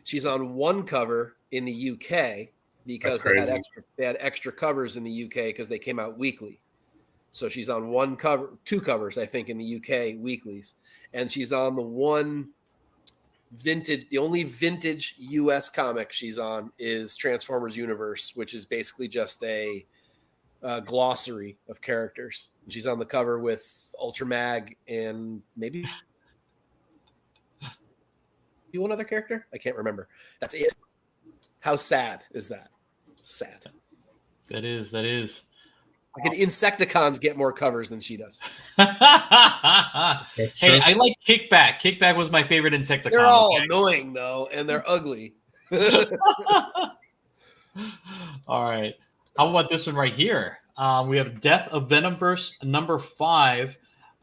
she's on one cover in the UK because they had extra covers in the UK because they came out weekly. So she's on one cover, 2 covers, I think, in the UK weeklies. And she's on the only vintage US comic she's on is Transformers Universe, which is basically just a glossary of characters. She's on the cover with Ultra Mag and maybe one other character. I can't remember. That's it. How sad is that? Sad. That is. Like Insecticons get more covers than she does. That's Hey, true. I like Kickback. Kickback was my favorite Insecticon. They're all okay? annoying though, and they're ugly. All right. How about this one right here? We have Death of Venomverse number 5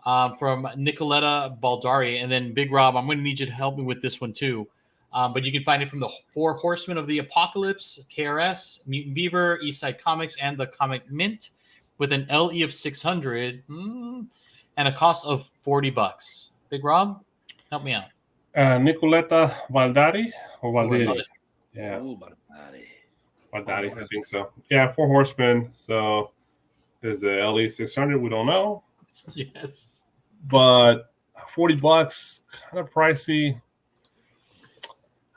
from Nicoletta Baldari. And then Big Rob, I'm going to need you to help me with this one too. But you can find it from the 4 Horsemen of the Apocalypse, KRS, Mutant Beaver, Eastside Comics, and the Comic Mint with an LE of 600 and a cost of $40. Big Rob, help me out. Nicoletta Valdari or Valdiri? Yeah. Ooh, Baldari. Valdari, I think so. Yeah, 4 Horsemen. So is the LE 600? We don't know. Yes. But $40, kind of pricey.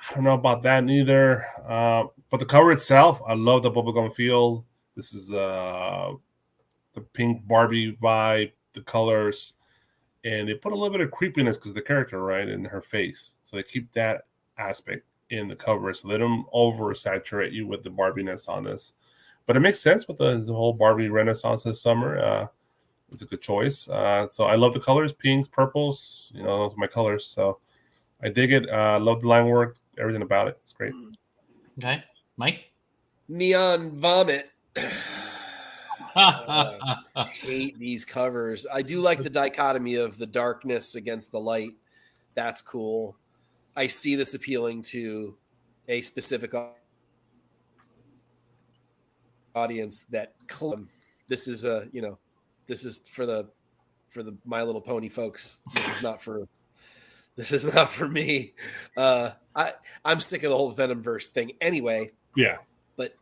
I don't know about that neither. But the cover itself, I love the bubblegum feel. This is the pink Barbie vibe, the colors, and they put a little bit of creepiness because of the character, right, in her face. So they keep that aspect in the cover. So they don't oversaturate you with the Barbiness on this. But it makes sense with the whole Barbie renaissance this summer. It's a good choice. So I love the colors, pinks, purples. You know, those are my colors. So I dig it. Love the line work, everything about it. It's great. Okay. Mike? Neon Vomit. Hate these covers. I do like the dichotomy of the darkness against the light. That's cool. I see this appealing to a specific audience that this is this is for the My Little Pony folks. This is not for me. I'm sick of the whole Venomverse thing anyway. Yeah. But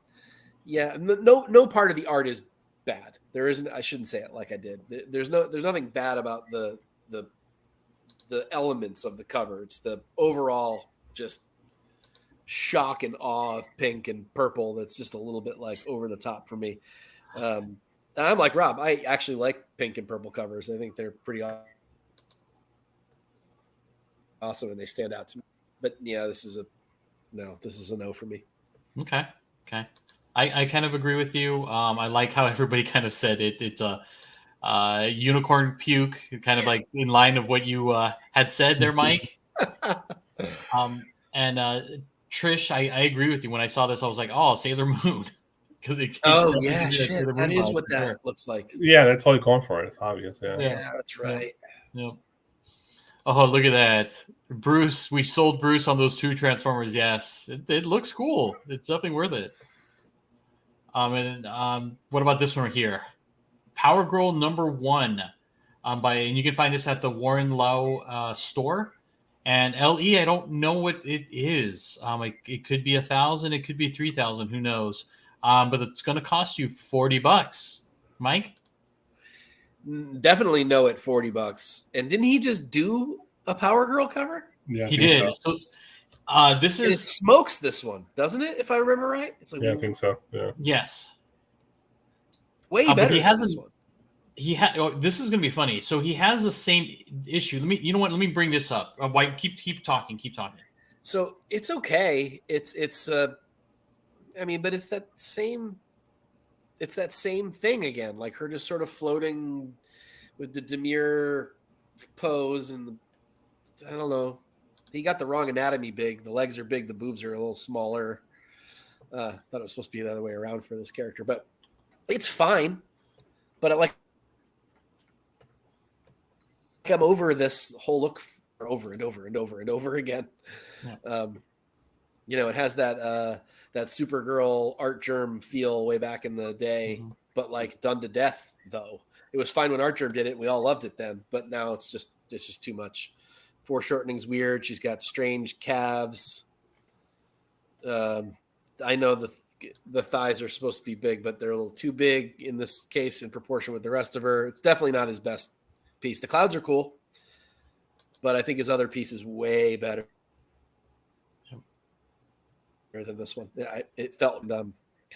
yeah, no part of the art is bad. There isn't. I shouldn't say it like I did. There's nothing bad about the elements of the cover. It's the overall just shock and awe of pink and purple that's just a little bit like over the top for me. And I'm like Rob. I actually like pink and purple covers. I think they're pretty awesome and they stand out to me. But yeah, this is a no for me. Okay. I kind of agree with you. I like how everybody kind of said it. It's a unicorn puke, kind of like in line of what you had said there, Mike. And Trish, I agree with you. When I saw this, I was like, "Oh, Sailor Moon," because it. Oh yeah, shit. That is what that looks like. Yeah, that's all you're going for. It's obvious. Yeah. Yeah, that's right. Yep. Oh, look at that, Bruce. We sold Bruce on those 2 Transformers. Yes, it looks cool. It's definitely worth it. What about this one right here? Power Girl number 1, and you can find this at the Warren Lau store. And LE, I don't know what it is. It could be 1,000, it could be 3,000, who knows? But it's going to cost you $40. Mike, definitely know it $40. And didn't he just do a Power Girl cover? Yeah, he did. So. This And is it smokes this one, doesn't it? If I remember right, it's like Yeah, I think so. Yeah. yes. way But better he than hasn't. this one. This is going to be funny. So he has the same issue. You know what? Let me bring this up. Keep talking. So it's okay. It's I mean, but it's that same thing again. Like her just sort of floating with the demure pose and I don't know. He got the wrong anatomy big. The legs are big. The boobs are a little smaller. Thought it was supposed to be the other way around for this character, but it's fine. But I'm over this whole look over and over and over and over again. Yeah. It has that Supergirl art germ feel way back in the day, but like done to death though. It was fine when Art Germ did it. We all loved it then, but now it's just too much. Foreshortening's weird. She's got strange calves. I know the thighs are supposed to be big, but they're a little too big in this case in proportion with the rest of her. It's definitely not his best piece. The clouds are cool, but I think his other piece is way better than this one. It felt kind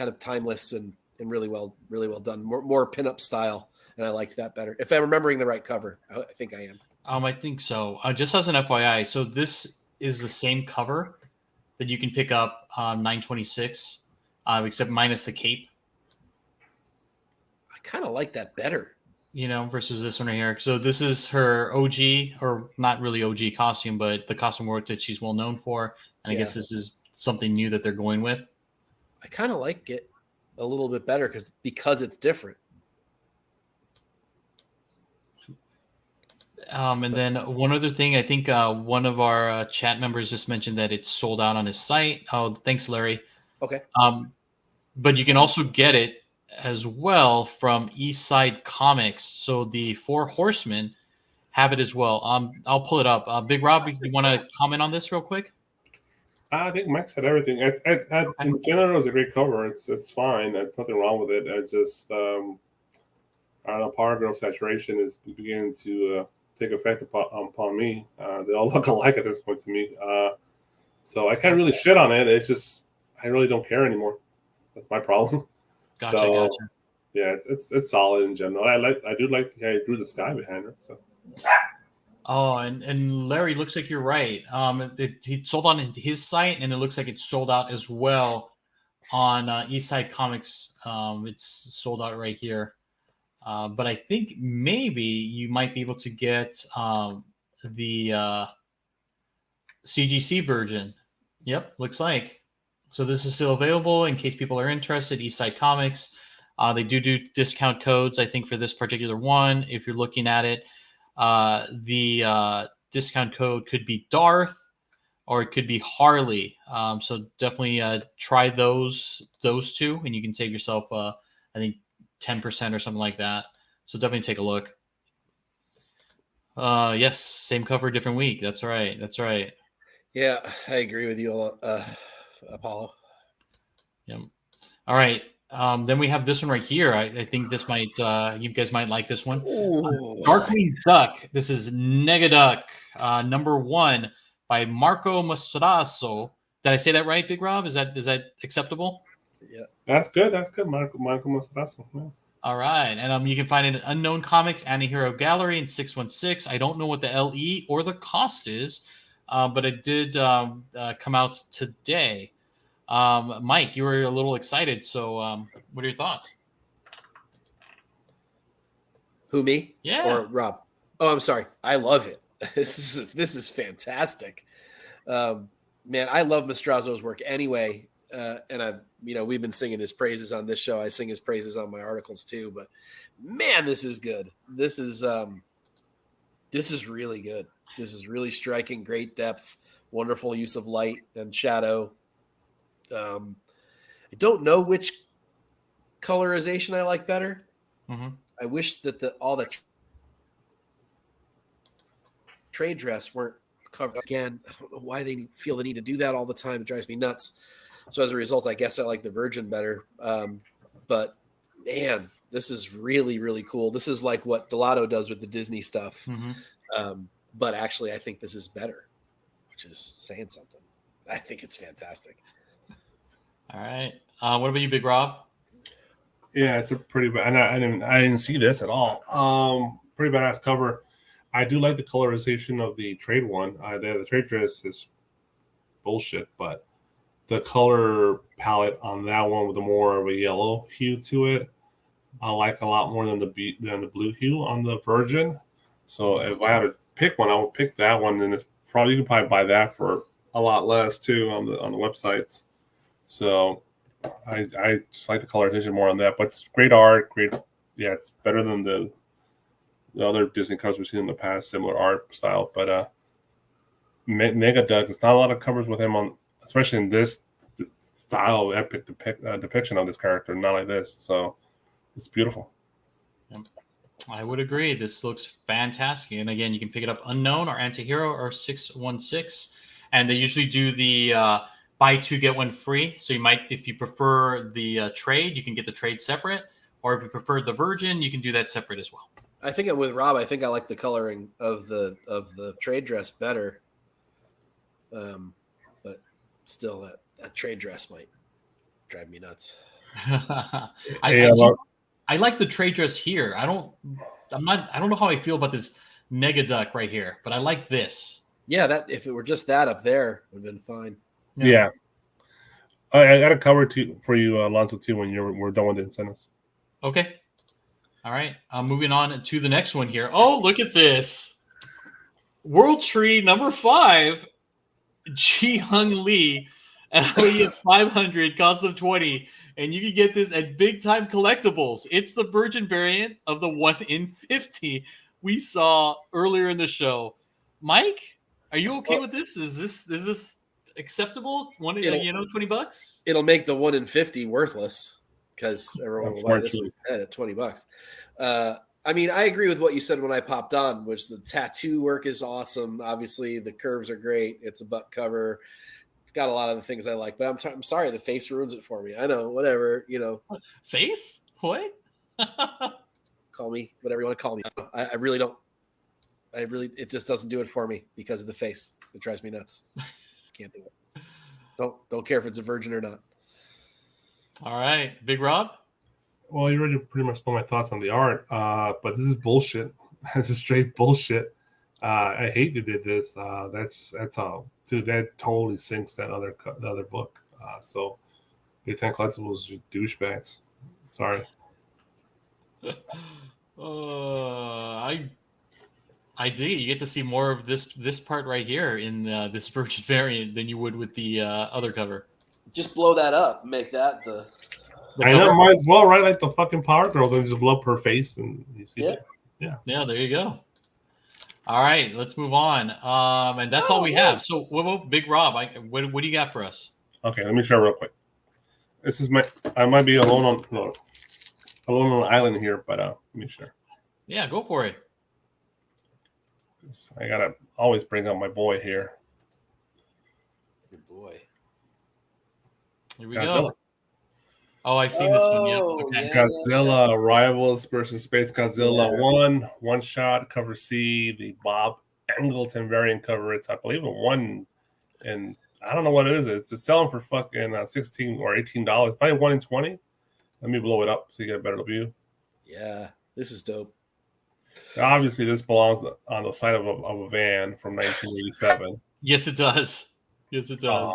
of timeless and and really well done. More pinup style, and I liked that better. If I'm remembering the right cover, I think I am. I think so. Just as an FYI, so this is the same cover that you can pick up 926, except minus the cape. I kind of like that better. Versus this one right here. So this is her OG, or not really OG costume, but the costume work that she's well known for. And I guess this is something new that they're going with. I kind of like it a little bit better because it's different. And then one other thing, I think one of our chat members just mentioned that it's sold out on his site. Oh, thanks, Larry. Okay. But you can also get it as well from East Side Comics. So the Four Horsemen have it as well. I'll pull it up. Big Rob, you want to comment on this real quick? I think Mike said everything. In general, it's a great cover. It's fine. There's nothing wrong with it. I just I don't know. Power Girl saturation is beginning to take effect upon me. They all look alike at this point to me. So I can't really shit on it. It's just I really don't care anymore. That's my problem. Gotcha. Yeah, it's solid in general. I do like how he drew the sky behind her. So. Oh, and Larry, looks like you're right. He sold on his site, and it looks like it's sold out as well on East Side Comics. It's sold out right here. But I think maybe you might be able to get the CGC version. Yep, looks like. So this is still available in case people are interested. East Side Comics. They do discount codes, I think, for this particular one. If you're looking at it, the discount code could be Darth or it could be Harley. So definitely try those two, and you can save yourself, I think, 10% or something like that. So definitely take a look. Yes, same cover, different week. That's right. Yeah, I agree with you, Apollo. Yep. All right. Then we have this one right here. I think this might you guys might like this one. Darkwing Duck. This is Negaduck, number 1 by Marco Mastrasso. Did I say that right, Big Rob? Is that acceptable? Yeah, that's good. Marco Mastrasso. Yeah. All right, and you can find it in Unknown Comics, Antihero Gallery, in 616. I don't know what the LE or the cost is, but it did come out today. Mike, you were a little excited, so what are your thoughts? Who, me? Yeah. Or Rob? Oh, I'm sorry. I love it. This is fantastic. Man, I love Mastrozzo's work anyway, and we've been singing his praises on this show. I sing his praises on my articles too. But man, this is good. This is really good. This is really striking. Great depth. Wonderful use of light and shadow. I don't know which colorization I like better. Mm-hmm. I wish that all the trade dress weren't covered. Again, I don't know why they feel the need to do that all the time. It drives me nuts. So as a result, I guess I like the Virgin better. But man, this is really, really cool. This is like what Delato does with the Disney stuff. Mm-hmm. But actually, I think this is better, which is saying something. I think it's fantastic. All right. What about you, Big Rob? Yeah, it's a pretty bad. I didn't see this at all. Pretty badass cover. I do like the colorization of the trade one. The trade dress is bullshit, but the color palette on that one with the more of a yellow hue to it, I like a lot more than the blue hue on the Virgin. So if I had to pick one, I would pick that one. And you can probably buy that for a lot less too on the websites. So I just like the colorization more on that, but it's great art. Great, yeah, it's better than the other Disney covers we've seen in the past, similar art style. But Mega Duck, there's not a lot of covers with him on, especially in this style of epic depiction of this character, not like this. So it's beautiful. Yep. I would agree. This looks fantastic. And again, you can pick it up Unknown or Antihero or 616. And they usually do the buy 2, get 1 free. So you might, if you prefer the trade, you can get the trade separate. Or if you prefer the Virgin, you can do that separate as well. I think with Rob, I think I like the coloring of the trade dress better. But still, that trade dress might drive me nuts. I like the trade dress here. I don't know how I feel about this Mega Duck right here, but I like this. Yeah, that if it were just that up there, would have been fine. Yeah. I got a cover for you, Alonso, too, when we're done with the incentives. Okay. All right. Moving on to the next one here. Oh, look at this. World Tree number 5, Ji Hung Lee, Elliott 500, cost of 20. And you can get this at Big Time Collectibles. It's the Virgin variant of the 1 in 50 we saw earlier in the show. Mike, are you okay with this? Is this acceptable? 20 bucks? It'll make the 1 in 50 worthless because everyone will buy this instead at $20. I mean, I agree with what you said when I popped on, which the tattoo work is awesome. Obviously, the curves are great. It's a butt cover. It's got a lot of the things I like, but I'm sorry, the face ruins it for me. I know, whatever, Face? What? Call me whatever you want to call me. I really don't. It just doesn't do it for me because of the face. It drives me nuts. Can't do it. Don't care if it's a virgin or not. All right, Big Rob. Well, you already pretty much know my thoughts on the art, but this is bullshit. This is straight bullshit. I hate you did this. That's all, dude. That totally sinks that other book. So, Big Time Collectibles, douchebags. Sorry. I dig it. You get to see more of this part right here in this Virgin variant than you would with the other cover. Just blow that up. Make that the I know, might as well, right? Like the fucking Power Girl, then just blow up her face and you see it. Yeah, there you go. All right, let's move on. And that's all we have. So, Big Rob, what do you got for us? Okay, let me share real quick. This is I might be alone on the island here, but let me share. Yeah, go for it. I gotta always bring up my boy here. Good boy. Here we go. Oh, I've seen this one. Yep. Okay. Godzilla Rivals versus Space Godzilla 1 shot, cover C, the Bob Angleton variant cover. It's, I believe, a 1, and I don't know what it is. It's selling for fucking $16 or $18. Probably 1 in 20. Let me blow it up so you get a better view. Yeah, this is dope. Obviously, this belongs on the side of a van from 1987. Yes, it does. Yes, it does.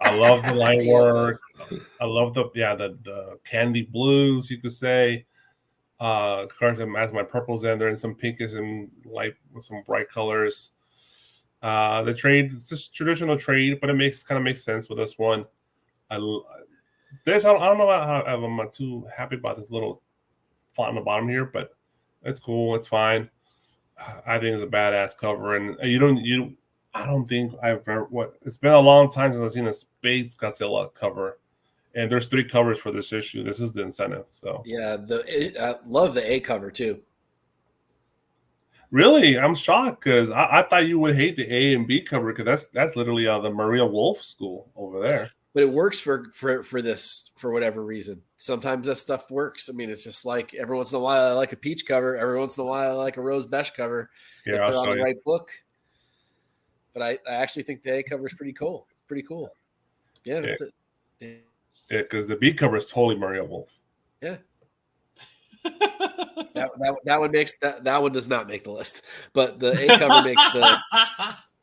I love the line work. I love the candy blues, you could say. Colors that match my purples, and they're in some pinkish and light with some bright colors. The trade, it's just traditional trade, but it kind of makes sense with this one. I don't know how I'm not too happy about this little font on the bottom here, but it's cool. It's fine. I think it's a badass cover, and I don't think I've ever. It's been a long time since I've seen a Space Godzilla cover, and there's 3 covers for this issue. This is the incentive. So yeah, I love the A cover too. Really, I'm shocked because I thought you would hate the A and B cover because that's literally the Maria Wolf school over there. But it works for this for whatever reason. Sometimes that stuff works. I mean, it's just like every once in a while I like a peach cover. Every once in a while I like a rose beige cover. Yeah, if they're on the right book. But I actually think the A cover is pretty cool. Pretty cool. Yeah, that's it. Yeah, because the B cover is totally Maria Wolf. Yeah. that one makes that one does not make the list, but the A cover makes the.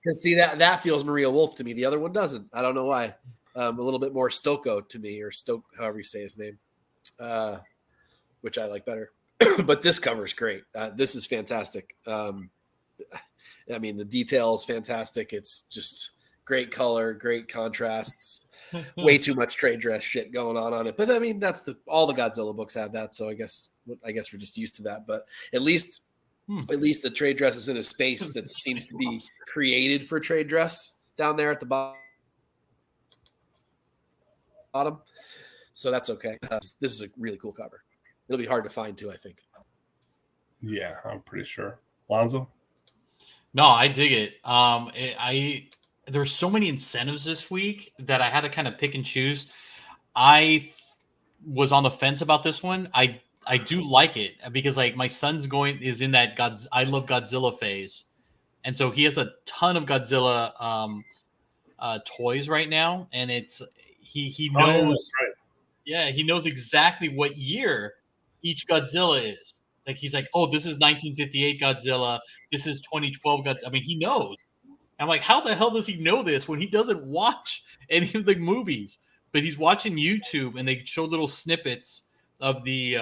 Because see that feels Maria Wolf to me. The other one doesn't. I don't know why. A little bit more Stoko to me, or Stoke, however you say his name, which I like better. But this cover is great. This is fantastic. I mean, the detail is fantastic. It's just great color, great contrasts. Way too much trade dress shit going on it. But I mean, that's all the Godzilla books have that. So I guess we're just used to that. But at least the trade dress is in a space that seems to be created for trade dress down there at the bottom. So that's okay. This is a really cool cover. It'll be hard to find too, I think. Yeah, I'm pretty sure. Lonzo? No, I dig it. There's so many incentives this week that I had to kind of pick and choose. I was on the fence about this one. I do like it because like my son's is in that I love Godzilla phase, and so he has a ton of Godzilla toys right now, and it's he knows. Oh, yeah, that's right. Yeah, he knows exactly what year each Godzilla is. Like he's like, oh, this is 1958 Godzilla. This is 2012 Godzilla. I mean, he knows. I'm like, how the hell does he know this when he doesn't watch any of the movies? But he's watching YouTube, and they show little snippets of the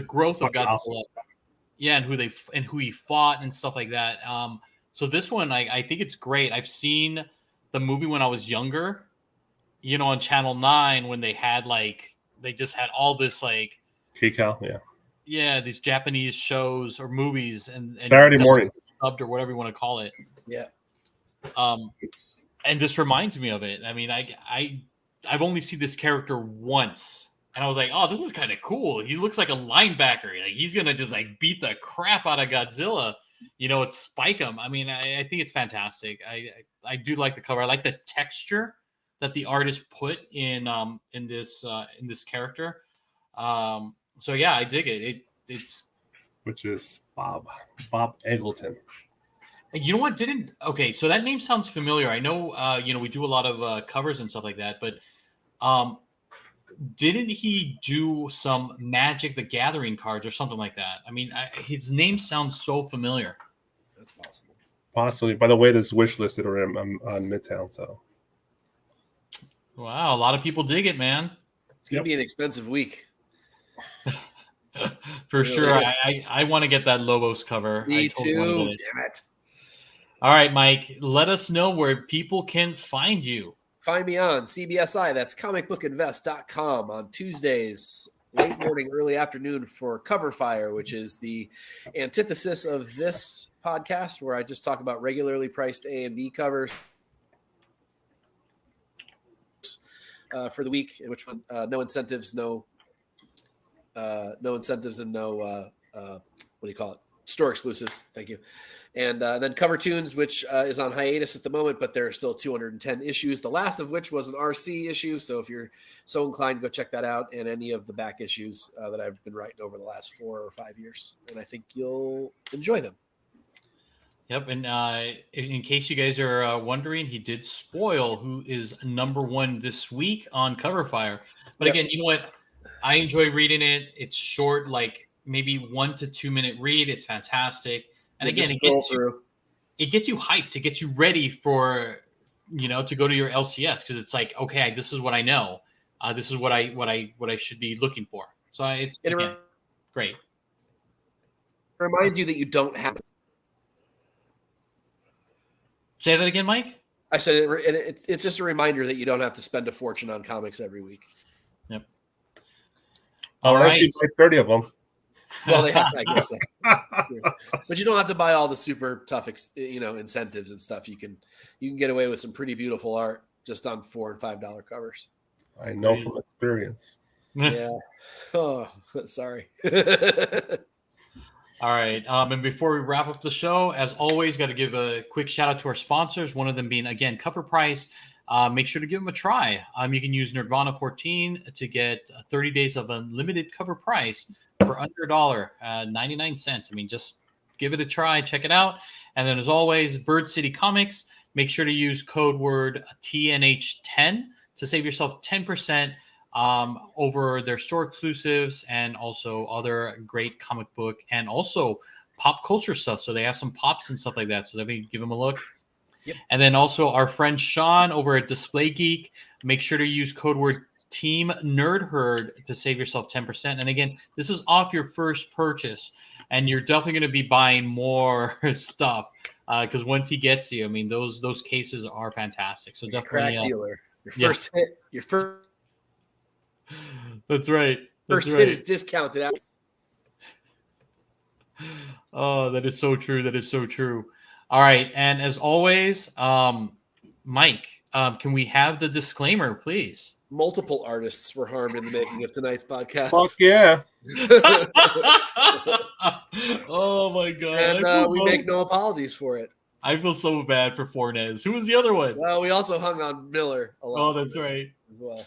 growth of Godzilla. Awesome. Yeah, and who he fought and stuff like that. So this one, I think it's great. I've seen the movie when I was younger. On Channel 9 when they just had all this Kikau, yeah, these Japanese shows or movies and Saturday mornings dubbed or whatever you want to call it. Yeah. And this reminds me of it. I mean, I've only seen this character once, and I was like, oh, this is kind of cool. He looks like a linebacker. Like he's gonna just beat the crap out of Godzilla. It's spike him. I mean, I think it's fantastic. I do like the cover. I like the texture that the artist put in this character. So yeah, I dig it. It's which is Bob Eggleton. You know what? Okay, so that name sounds familiar. I know, we do a lot of covers and stuff like that, but didn't he do some Magic the Gathering cards or something like that? I mean, his name sounds so familiar. That's possible. Possibly. By the way, this wish listed on Midtown. So, wow, a lot of people dig it, man. It's gonna be an expensive week. For sure. I want to get that Lobos cover. Me totally too. Damn it. All right, Mike, let us know where people can find you. Find me on CBSI. That's comicbookinvest.com on Tuesdays, late morning, early afternoon for Cover Fire, which is the antithesis of this podcast where I just talk about regularly priced A and B covers for the week, in which one no incentives, and no what do you call it? Store exclusives. Thank you. And then Cover Tunes, which is on hiatus at the moment, but there are still 210 issues, the last of which was an RC issue. So if you're so inclined, go check that out, and any of the back issues that I've been writing over the last 4 or 5 years. And I think you'll enjoy them. Yep. And in case you guys are wondering, he did spoil who is number 1 this week on Cover Fire. But again, you know what? I enjoy reading it. It's short, like maybe 1 to 2 minute read. It's fantastic. And again, it gets you hyped. It gets you ready for, to go to your LCS, because it's like, okay, this is what I know. This is what I should be looking for. So it's great. It reminds you that you don't have. Say that again, Mike. I said it's just a reminder that you don't have to spend a fortune on comics every week. Yep. All right. Actually, 30 of them. Well, they have, I guess so. But you don't have to buy all the super tough, incentives and stuff. You can get away with some pretty beautiful art just on $4 and $5 covers. I know from experience. Yeah. Oh, sorry. All right. And before we wrap up the show, as always, got to give a quick shout out to our sponsors. One of them being, again, Cover Price. Make sure to give them a try. You can use Nerdvana 14 to get 30 days of unlimited Cover Price for under $1, 99 cents. I mean, just give it a try, check it out. And then, as always, Bird City Comics. Make sure to use code word TNH10 to save yourself 10% over their store exclusives and also other great comic book and also pop culture stuff. So they have some pops and stuff like that. So give them a look. Yep. And then also our friend Sean over at Display Geek. Make sure to use code word Team Nerd Herd to save yourself 10%. And again, this is off your first purchase, and you're definitely going to be buying more stuff because once he gets you, I mean, those cases are fantastic. So definitely crack dealer. Your first hit. Your first. That's right. First hit is discounted out. Oh, that is so true. That is so true. All right, and as always, Mike, can we have the disclaimer, please? Multiple artists were harmed in the making of tonight's podcast. Fuck yeah. Oh, my God. And we make no apologies for it. I feel so bad for Fornez. Who was the other one? Well, we also hung on Miller a lot. Oh, that's right. As well.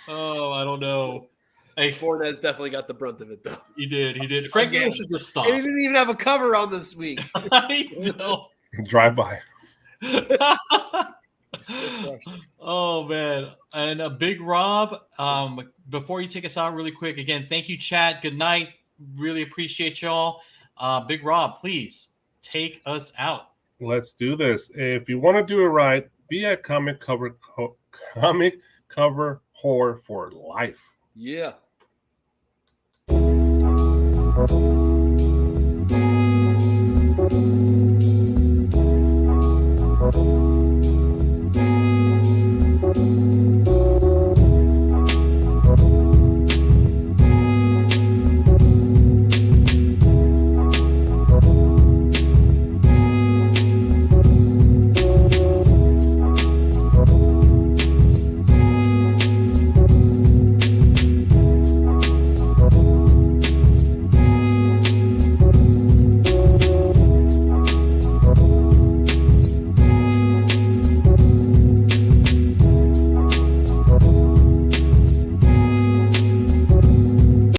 Oh, I don't know. Hey, Fornez definitely got the brunt of it, though. He did. Frank Miller should just stop. He didn't even have a cover on this week. I know. Drive by. Still crushing it. Oh man, and a big Rob. Before you take us out, really quick, again, thank you, chat. Good night. Really appreciate y'all. Big Rob, please take us out. Let's do this. If you want to do it right, be a comic cover whore for life. Yeah.